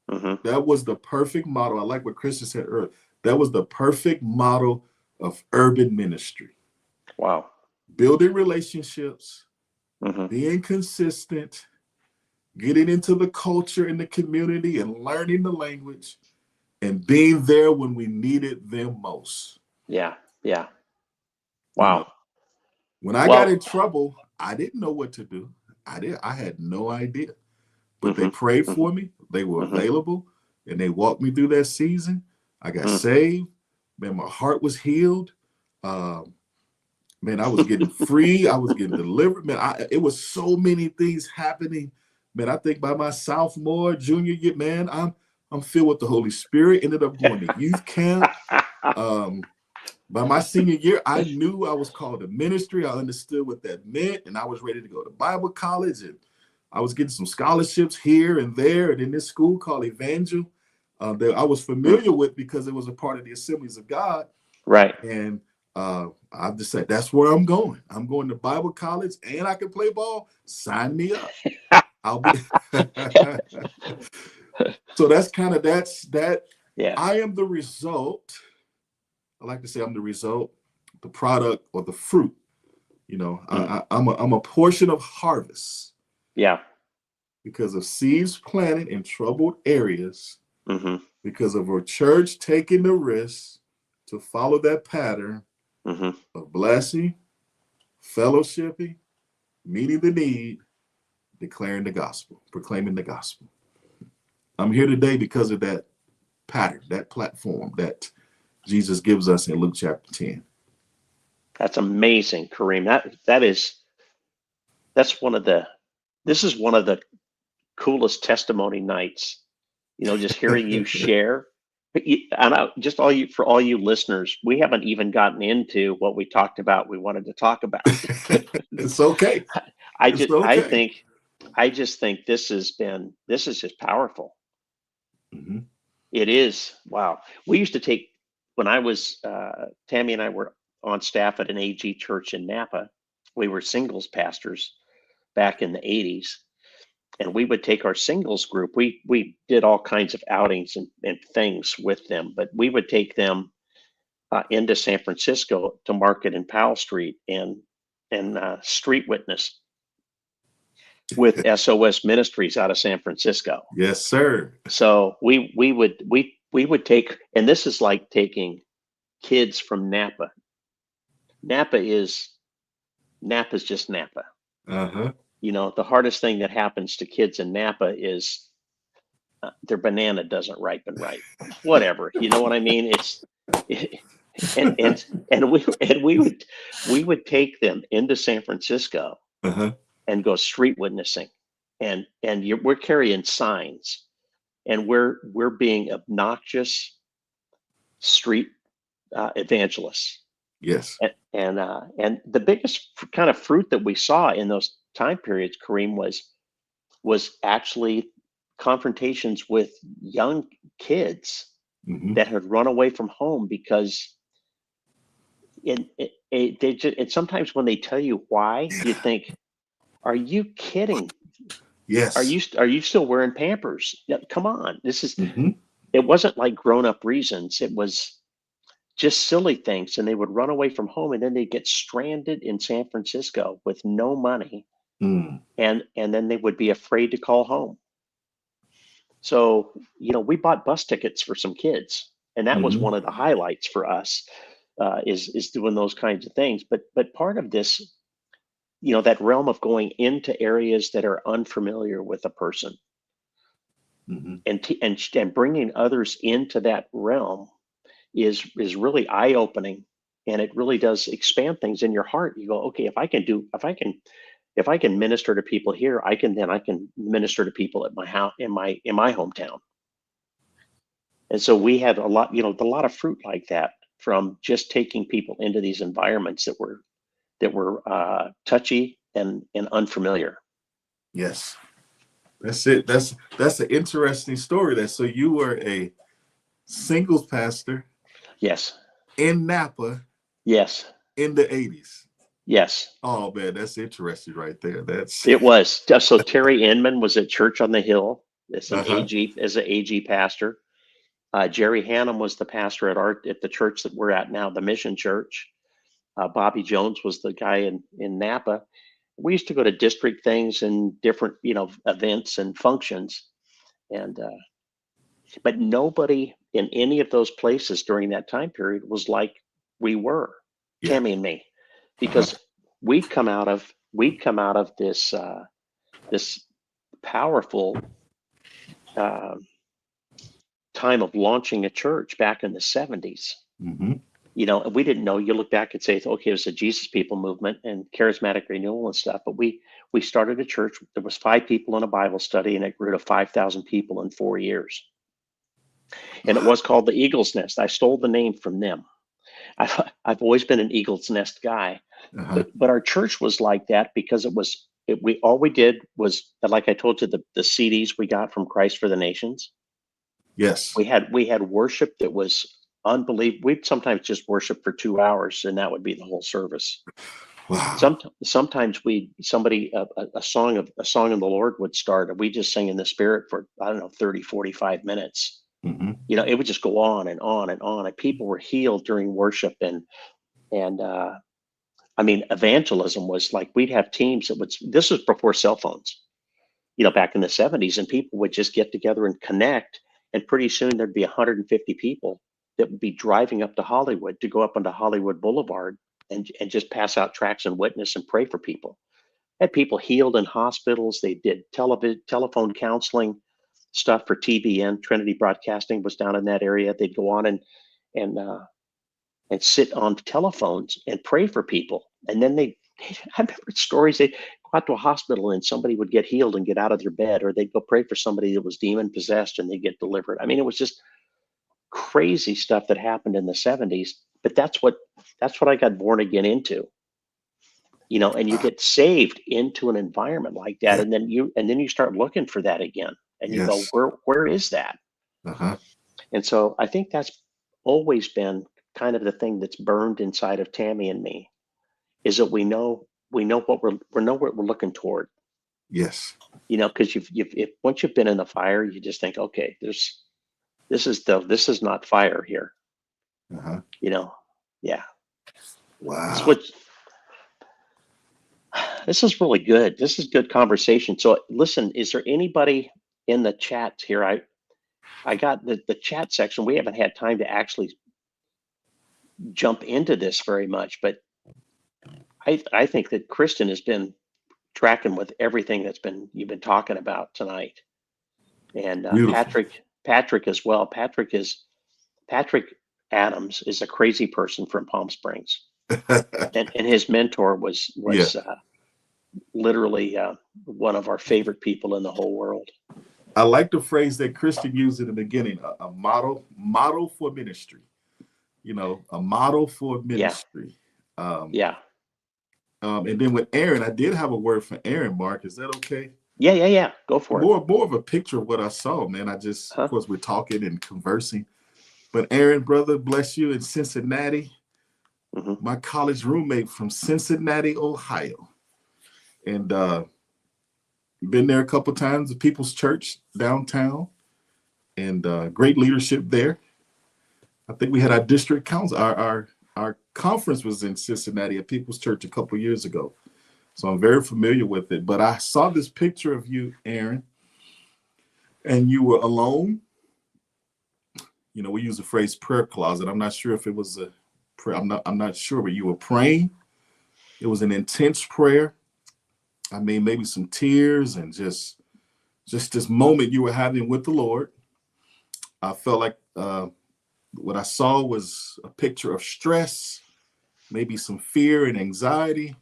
That was the perfect model. I like what Christian said earlier. That was the perfect model of urban ministry. Wow. Building relationships, being consistent, getting into the culture in the community and learning the language, and being there when we needed them most. Yeah. Yeah. Wow. When I got in trouble, I didn't know what to do. I had no idea. But they prayed for me. They were available. and they walked me through that season. I got Mm. saved. Man, my heart was healed. Man, I was getting free. I was getting delivered. Man, it was so many things happening. Man, I think by my sophomore, junior year, man, I'm filled with the Holy Spirit. Ended up going to youth camp. By my senior year, I knew I was called to ministry. I understood what that meant, and I was ready to go to Bible college. And I was getting some scholarships here and there, and in this school called Evangel, that I was familiar with because it was a part of the Assemblies of God. Right. And I just said, that's where I'm going. I'm going to Bible college, and I can play ball. Sign me up. I'll be. So that's that. Yeah. I am the result. I like to say I'm the result, the product, or the fruit. You know, I'm a portion of harvest. Yeah. Because of seeds planted in troubled areas, Mm-hmm. because of our church taking the risk to follow that pattern of blessing, fellowshipping, meeting the need, declaring the gospel, proclaiming the gospel. I'm here today because of that pattern, that platform that Jesus gives us in Luke chapter 10. That's amazing, Kareem. This is one of the coolest testimony nights. Just hearing you share. But just for all you listeners, we haven't even gotten into what we talked about. We wanted to talk about. It's okay. I just think this is just powerful. Mm-hmm. It is. Wow. We used to take, when I was, Tammy and I were on staff at an AG church in Napa. We were singles pastors back in the 80s. And we would take our singles group. We did all kinds of outings and things with them, but we would take them into San Francisco to market in Powell Street and street witness with SOS Ministries out of San Francisco. Yes, sir. So we would take, and this is like taking kids from Napa. Napa's just Napa. Uh-huh. The hardest thing that happens to kids in Napa is their banana doesn't ripen right. Whatever, you know what I mean? And we would take them into San Francisco and go street witnessing, and we're carrying signs, and we're being obnoxious street evangelists. Yes. And the biggest kind of fruit that we saw in those time periods, Kareem, was actually confrontations with young kids that had run away from home because and sometimes when they tell you why, you think, are you kidding? Yes. Are you still wearing Pampers? Come on. It wasn't like grown up reasons. It was just silly things. And they would run away from home, and then they'd get stranded in San Francisco with no money. And then they would be afraid to call home. So, we bought bus tickets for some kids, and that was one of the highlights for us, is doing those kinds of things. But part of this, that realm of going into areas that are unfamiliar with a person, and bringing others into that realm is really eye-opening, and it really does expand things in your heart. You go, okay, if I can minister to people here, I can minister to people at my house, in my hometown. And so we had a lot of fruit like that from just taking people into these environments that were touchy and unfamiliar. Yes, that's it. That's an interesting story. So you were a singles pastor. Yes. In Napa. Yes. In the 80s. Yes. Oh man, that's interesting right there. It was. So Terry Inman was at Church on the Hill as an AG pastor. Jerry Hannum was the pastor at the church that we're at now, the Mission Church. Bobby Jones was the guy in Napa. We used to go to district things and different, events and functions, and but nobody in any of those places during that time period was like we were, Tammy and me, because we'd come out of this this powerful time of launching a church back in the 70s. Mm-hmm. You know, and we didn't know. You look back and say, okay, it was a Jesus People movement and charismatic renewal and stuff. But we started a church. There was 5 people in a Bible study, and it grew to 5,000 people in 4 years. And it was called the Eagle's Nest. I stole the name from them. I've always been an Eagle's Nest guy, Uh-huh. but our church was like that because we all we did was, like I told you, the CDs we got from Christ for the Nations. Yes. We had worship that was unbelievable. We'd sometimes just worship for 2 hours, and that would be the whole service. Wow. Sometimes a song of the Lord would start, and we just sing in the Spirit for, I don't know, 30, 45 minutes. Mm-hmm. You know, it would just go on and on and on, and people were healed during worship. And I mean, evangelism was like, we'd have teams this was before cell phones, you know, back in the 70s, and people would just get together and connect. And pretty soon there'd be 150 people that would be driving up to Hollywood to go up onto Hollywood Boulevard and just pass out tracts and witness and pray for people. Had people healed in hospitals. They did telephone counseling stuff for TBN. Trinity Broadcasting was down in that area. They'd go on and and sit on telephones and pray for people. And then I remember stories. They go out to a hospital and somebody would get healed and get out of their bed, or they'd go pray for somebody that was demon possessed and they get delivered. I mean, it was just crazy stuff that happened in the 70s. But that's what I got born again into. You know, and you get saved into an environment like that, Yeah. and then you start looking for that again, and you go, Yes. where is that? Uh-huh. And so I think that's always been kind of the thing that's burned inside of Tammy and me, is that we know what we're looking toward. Yes. You know, because if once you've been in the fire, you just think, okay, this is not fire here. Uh-huh. You know, yeah. It's Wow. what This is really good. This is good conversation. So listen, is there anybody in the chat here? I got the chat section. We haven't had time to actually jump into this very much, but I think that Kristen has been tracking with everything you've been talking about tonight, and Beautiful. Patrick as well. Patrick Adams is a crazy person from Palm Springs, and his mentor Yeah. was literally one of our favorite people in the whole world. I like the phrase that Christian used in the beginning, a model for ministry. You know, a model for Yeah, ministry. Um, yeah, and then with Aaron, I did have a word for Aaron, Mark. Is that okay? yeah. Go for it. More of a picture of what I saw, man. Of Huh? course, we're talking and conversing. But Aaron, brother, bless you in Cincinnati. Hmm. My college roommate from Cincinnati, Ohio. And been there a couple of times, the People's Church downtown, and great leadership there. I think we had our district council, our conference was in Cincinnati at People's Church a couple of years ago. So I'm very familiar with it. But I saw this picture of you, Aaron, and you were alone. You know, we use the phrase prayer closet. I'm not sure if it was a prayer. I'm not sure, but you were praying. It was an intense prayer. I mean, maybe some tears and just this moment you were having with the Lord. I felt like what I saw was a picture of stress, maybe some fear and anxiety.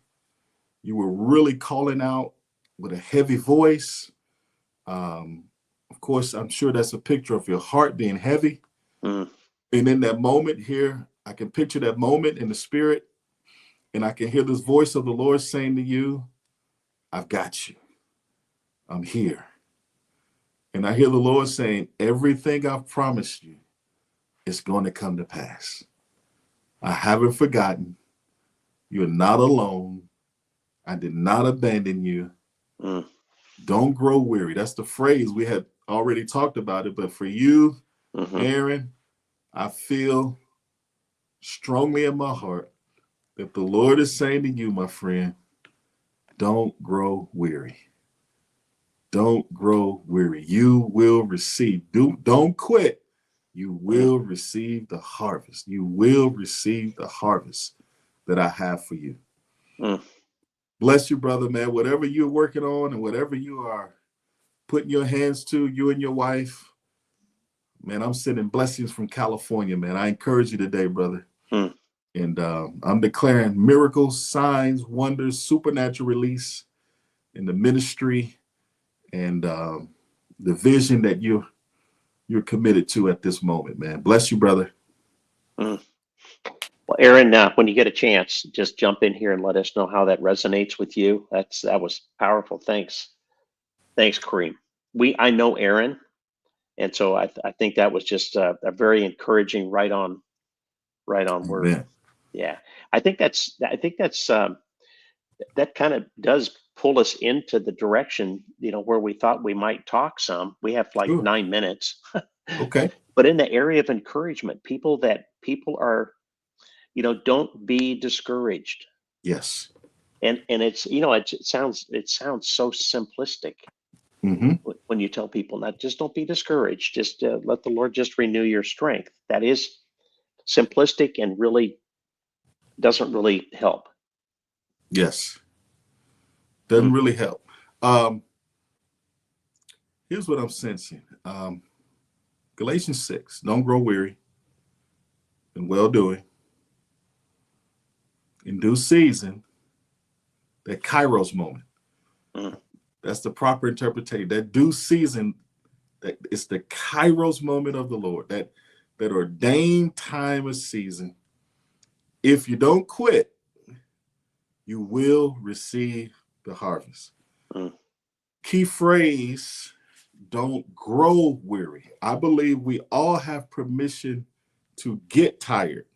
You were really calling out with a heavy voice. Of course, I'm sure that's a picture of your heart being heavy. Mm. And in that moment here, I can picture that moment in the spirit, and I can hear this voice of the Lord saying to you, I've got you. I'm here. And I hear the Lord saying, everything I've promised you is going to come to pass. I haven't forgotten. You're not alone. I did not abandon you. Mm. Don't grow weary. That's the phrase. We had already talked about it. But for you, Hmm. Aaron, I feel strongly in my heart that the Lord is saying to you, my friend, don't grow weary. Don't grow weary. You will receive. Don't quit. You Mm. will receive the harvest. You will receive the harvest that I have for you. Mm. Bless you, brother, man. Whatever you're working on and whatever you are putting your hands to, you and your wife, Man, I'm sending blessings from California, man. I encourage you today, brother. Mm. And I'm declaring miracles, signs, wonders, supernatural release in the ministry and the vision that you're committed to at this moment, man. Bless you, brother. Mm. Well, Aaron, when you get a chance, just jump in here and let us know how that resonates with you. That was powerful. Thanks, Kareem. I know Aaron, and so I think that was just a very encouraging, right on word. Amen. Yeah, I think that's that kind of does pull us into the direction, where we thought we might talk some. We have like Sure. 9 minutes, Okay. but in the area of encouragement, people are, don't be discouraged. Yes. And it's, it sounds so simplistic Mm-hmm. when you tell people that, just don't be discouraged. Just let the Lord just renew your strength. That is simplistic and really doesn't really help. Yes. Doesn't Mm, really help. Um, Here's what I'm sensing. Galatians 6, don't grow weary in well doing. In due season, that Kairos moment. mm, That's the proper interpretation. That due season, that it's the Kairos moment of the Lord, that ordained time of season. If you don't quit, you will receive the harvest. mm, Key phrase, don't grow weary. I believe we all have permission to get tired.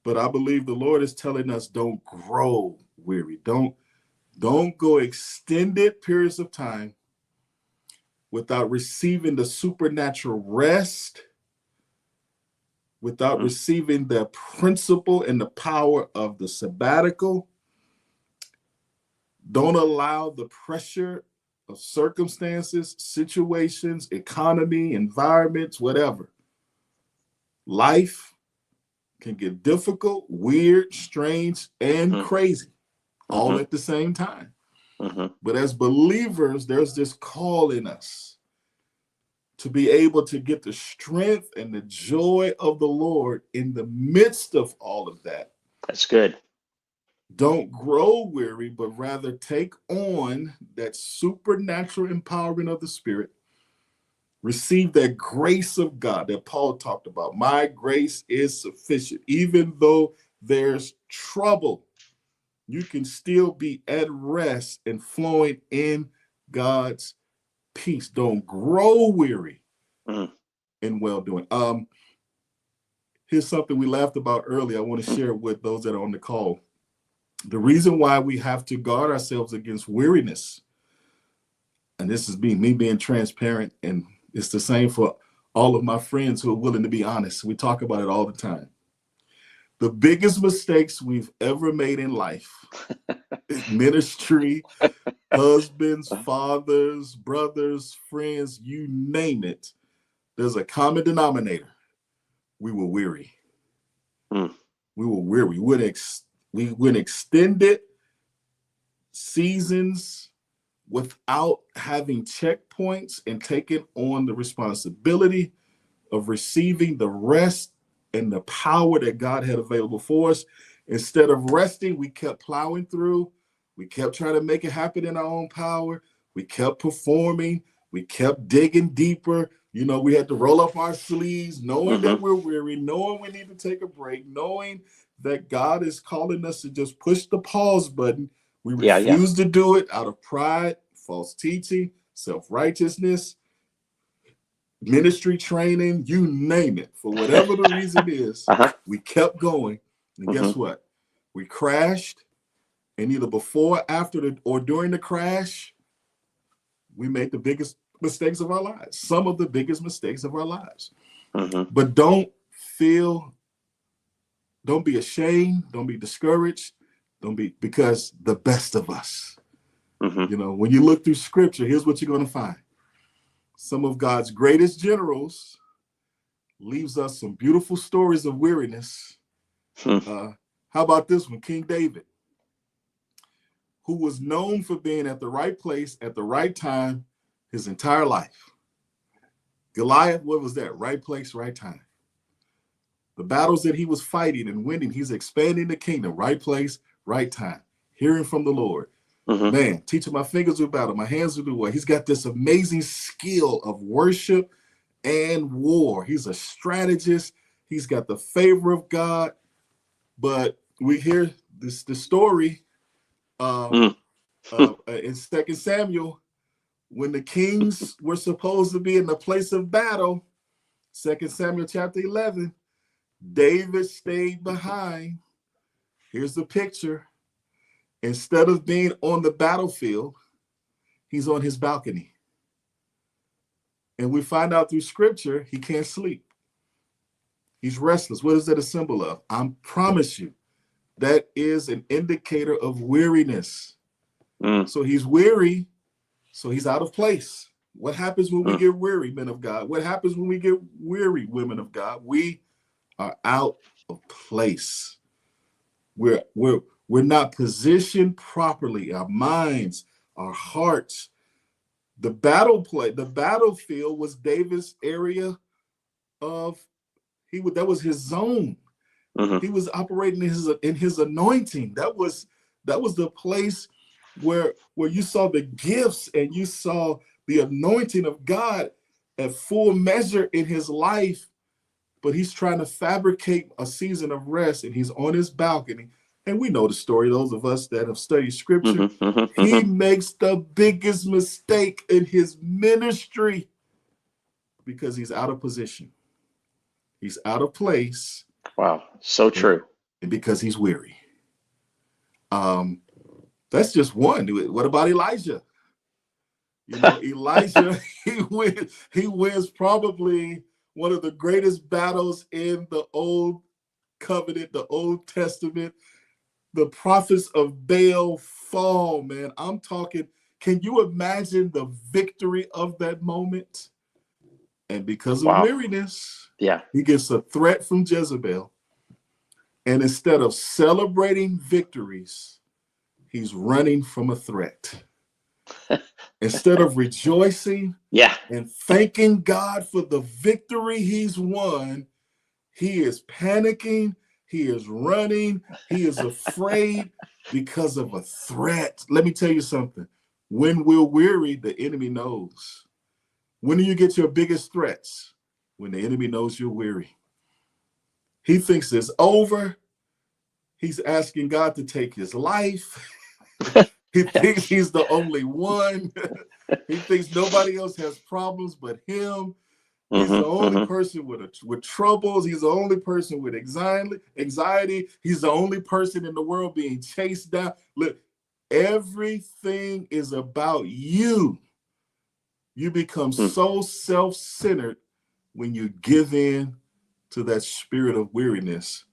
But I believe the Lord is telling us don't grow weary. Don't go extended periods of time without receiving the supernatural rest, without mm, receiving the principle and the power of the sabbatical. Don't allow the pressure of circumstances, situations, economy, environments, whatever. Life can get difficult, weird, strange, and mm, crazy all mhm, at the same time. mhm. But as believers, there's this call in us to be able to get the strength and the joy of the Lord in the midst of all of that. That's good. Don't grow weary, but rather take on that supernatural empowerment of the Spirit. Receive that grace of God that Paul talked about. My grace is sufficient. Even though there's trouble, you can still be at rest and flowing in God's peace. Don't grow weary Mm, in well doing. Here's something we laughed about earlier. I want to mm, share with those that are on the call. The reason why we have to guard ourselves against weariness, and this is me being transparent, and it's the same for all of my friends who are willing to be honest. We talk about it all the time. The biggest mistakes we've ever made in life, ministry, husbands, fathers, brothers, friends, you name it, there's a common denominator. We were weary. mm, We were weary. We went extended seasons without having checkpoints and taking on the responsibility of receiving the rest and the power that God had available for us. Instead of resting, we kept plowing through. We kept trying to make it happen in our own power. We kept performing. We kept digging deeper. We had to roll up our sleeves, knowing that mhm. we're weary, knowing we need to take a break, knowing that God is calling us to just push the pause button. We Yeah, yeah. refuse to do it out of pride, false teaching, self-righteousness, ministry training, you name it. For whatever the reason is, Uh-huh. we kept going. And guess Mhm, what? We crashed. And either before, after, or during the crash, we made the biggest mistakes of our lives. Some of the biggest mistakes of our lives. mhm, But don't be ashamed. Don't be discouraged. Because the best of us, mhm, when you look through scripture, here's what you're going to find. Some of God's greatest generals leaves us some beautiful stories of weariness. mm, How about this one? King David, who was known for being at the right place at the right time his entire life. Goliath, what was that? Right place, right time. The battles that he was fighting and winning, he's expanding the kingdom. Right place, right time. Hearing from the Lord. Mm-hmm. Man, teaching my fingers will battle, my hands will do what. He's got this amazing skill of worship and war. He's a strategist. He's got the favor of God. But we hear the story Mm. in 2 Samuel when the kings were supposed to be in the place of battle. 2 Samuel chapter 11. David stayed behind. Here's the picture. Instead of being on the battlefield, he's on his balcony. And we find out through scripture, he can't sleep. He's restless. What is that a symbol of? I promise you, that is an indicator of weariness. So he's weary, so he's out of place. What happens when we get weary, men of God? What happens when we get weary, women of God? We are out of place. We're not positioned properly. Our minds, our hearts. The battlefield was David's area of that was his zone. Mm-hmm. He was operating in his anointing. That was the place where you saw the gifts and you saw the anointing of God at full measure in his life. But he's trying to fabricate a season of rest, and he's on his balcony. And we know the story, those of us that have studied scripture. Mm-hmm. Mm-hmm. He makes the biggest mistake in his ministry because he's out of position. He's out of place. Wow, so true. And because he's weary. That's just one. What about Elijah? You know, Elijah, he wins probably one of the greatest battles in the Old Covenant, the Old Testament. The prophets of Baal fall, man. I'm talking, can you imagine the victory of that moment? And because of weariness, he gets a threat from Jezebel. And instead of celebrating victories, he's running from a threat. Instead of rejoicing and thanking God for the victory he's won, he is panicking, he is running, he is afraid because of a threat. Let me tell you something. When we're weary, the enemy knows. When do you get your biggest threats? When the enemy knows you're weary. He thinks it's over. He's asking God to take his life. He thinks he's the only one. He thinks nobody else has problems but him. He's the only person with troubles. He's the only person with anxiety. He's the only person in the world being chased down. Look, everything is about you. You become so self-centered when you give in to that spirit of weariness.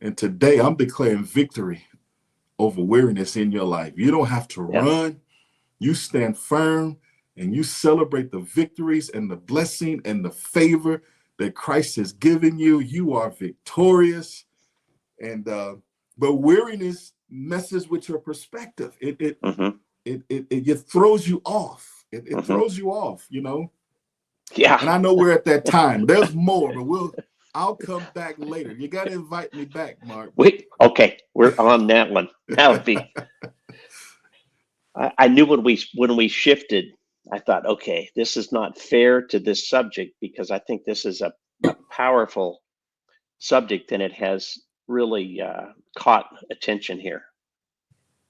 And today I'm declaring victory over weariness in your life. You don't have to run. You stand firm and you celebrate the victories and the blessing and the favor that Christ has given you. You are victorious. And but weariness messes with your perspective. It throws you off. It throws you off, you know. Yeah. And I know we're at that time. There's more, but I'll come back later. You got to invite me back, Mark. Okay, we're on that one. That would be. I knew when we shifted, I thought, okay, this is not fair to this subject because I think this is a powerful subject and it has really caught attention here.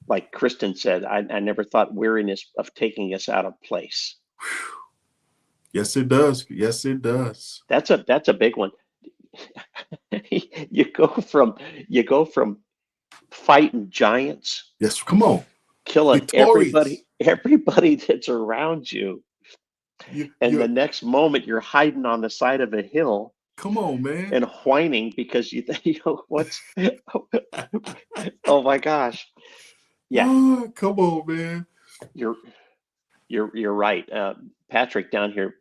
Like Kristen said, I never thought weariness of taking us out of place. Yes, it does. Yes, it does. That's a big one. You go from fighting giants. Yes, come on. Killing Victorious. everybody that's around you. And the next moment you're hiding on the side of a hill. Come on, man. And whining because you think, what's oh my gosh. Yeah. Oh, come on, man. You're right. Patrick down here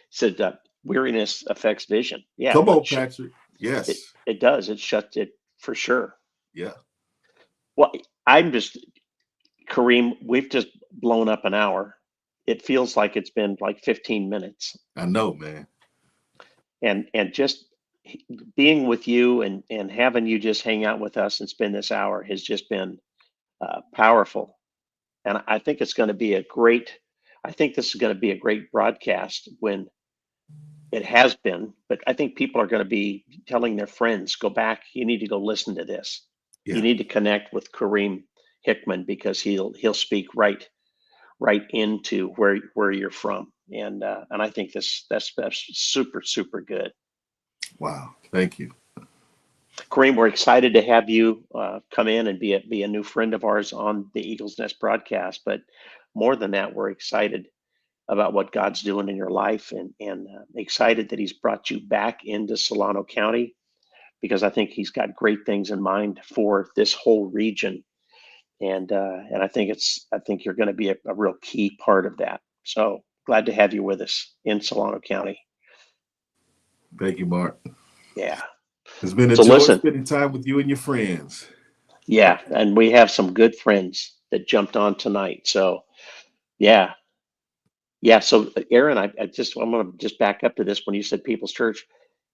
said weariness affects vision. Yeah. Come on, Patrick. Yes. It does. It shuts it for sure. Yeah. Well, Kareem, we've just blown up an hour. it feels like it's been like 15 minutes. I know, man. And just being with you and having you just hang out with us and spend this hour has just been powerful. And I think it's going to be a great, I think this is going to be a great broadcast when it has been, but I think people are going to be telling their friends, go back, you need to go listen to this. You Yeah. need to connect with Kareem Hickman because he'll speak right into where you're from. And I think that's super, super good. Wow. Thank you. Kareem, we're excited to have you come in and be a new friend of ours on the Eagles Nest broadcast. But more than that, we're excited about what God's doing in your life and excited that He's brought you back into Solano County because I think He's got great things in mind for this whole region. And I think you're going to be a real key part of that. So glad to have you with us in Solano County. Thank you, Mark. Yeah. It's been a So joy listen, spending time with you and your friends. yeah, and we have some good friends that jumped on tonight. So yeah, yeah. So Aaron, I'm going to just back up to this. When you said People's Church,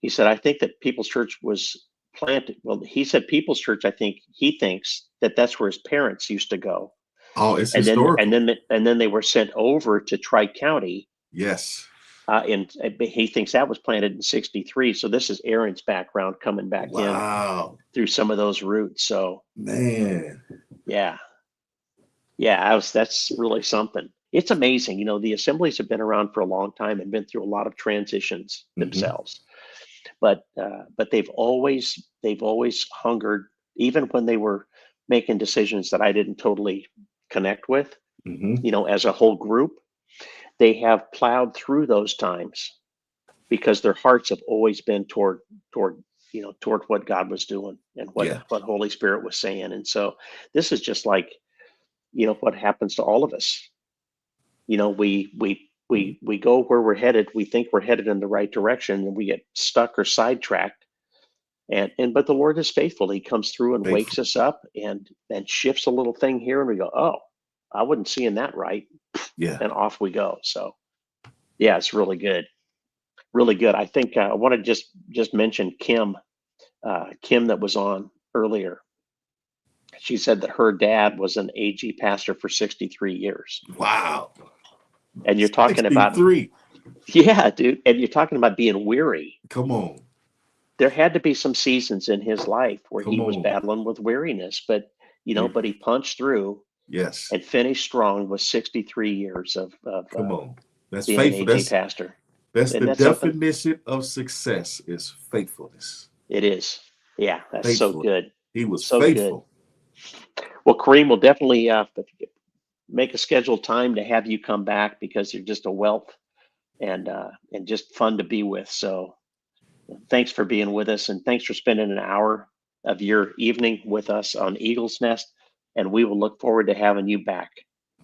he said I think that People's Church was planted. Well, he said People's Church. I think he thinks that that's where his parents used to go, Oh, it's and then and historical. then and then they were sent over to Tri County. Yes. And he thinks that was planted in '63. So this is Aaron's background coming back in Wow. through some of those roots. So Man. yeah, yeah, that's really something. It's amazing. You know, the assemblies have been around for a long time and been through a lot of transitions Hmm. themselves. But they've always hungered, even when they were making decisions that I didn't totally connect with, Hmm. you know, as a whole group, they have plowed through those times because their hearts have always been toward toward what God was doing and Yeah. what Holy Spirit was saying. And so this is just like, what happens to all of us. We go where we're headed. We think we're headed in the right direction, and we get stuck or sidetracked. And but the Lord is faithful. He comes through and wakes Faithful. us up and shifts a little thing here, and we go, oh, I wasn't seeing that right, Yeah. and off we go. So yeah, it's really good, really good. I think I want to just mention Kim that was on earlier. She said that her dad was an AG pastor for 63 years, Wow. and you're talking about. 63. Yeah, dude. And you're talking about being weary. Come on. There had to be some seasons in his life where Come he was on. battling with weariness, but You- but he punched through Yes. and finished strong with 63 years of Come on. That's being an faithful. AG pastor. That's And the that's something. definition of success is faithfulness. It is. Yeah, that's so Faithful. good. He was So good. faithful. Well, Kareem will definitely make a scheduled time to have you come back because you're just a wealth and just fun to be with. So thanks for being with us, and thanks for spending an hour of your evening with us on Eagles Nest. And we will look forward to having you back.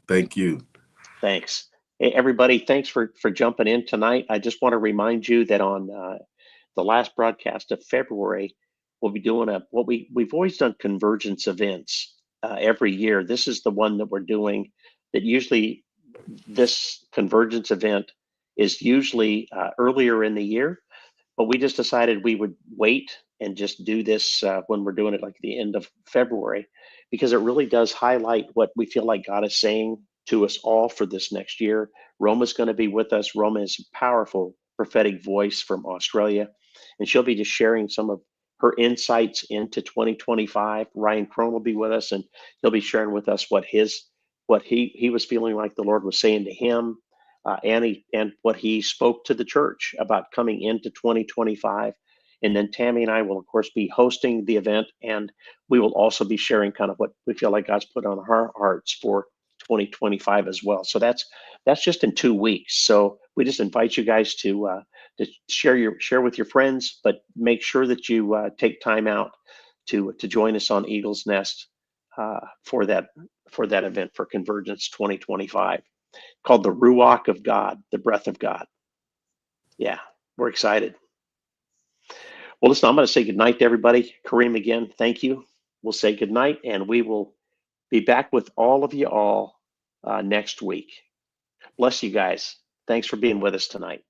Thank you. Thanks. Hey, everybody, thanks for jumping in tonight. I just want to remind you that on the last broadcast of February, we'll be doing we've always done convergence events every year. This is the one that we're doing. That usually this convergence event is usually earlier in the year, but we just decided we would wait and just do this when we're doing it like the end of February, because it really does highlight what we feel like God is saying to us all for this next year. Roma's going to be with us. Roma is a powerful prophetic voice from Australia, and she'll be just sharing some of her insights into 2025. Ryan Crone will be with us, and he'll be sharing with us what he was feeling like the Lord was saying to him, and what he spoke to the church about coming into 2025. And then Tammy and I will, of course, be hosting the event, and we will also be sharing kind of what we feel like God's put on our hearts for 2025 as well. So that's just in 2 weeks. So we just invite you guys to share with your friends, but make sure that you take time out to join us on Eagles Nest for that event for Convergence 2025, called the Ruach of God, the breath of God. Yeah, we're excited. Well, listen, I'm going to say goodnight to everybody. Kareem, again, thank you. We'll say goodnight, and we will be back with all of you all next week. Bless you guys. Thanks for being with us tonight.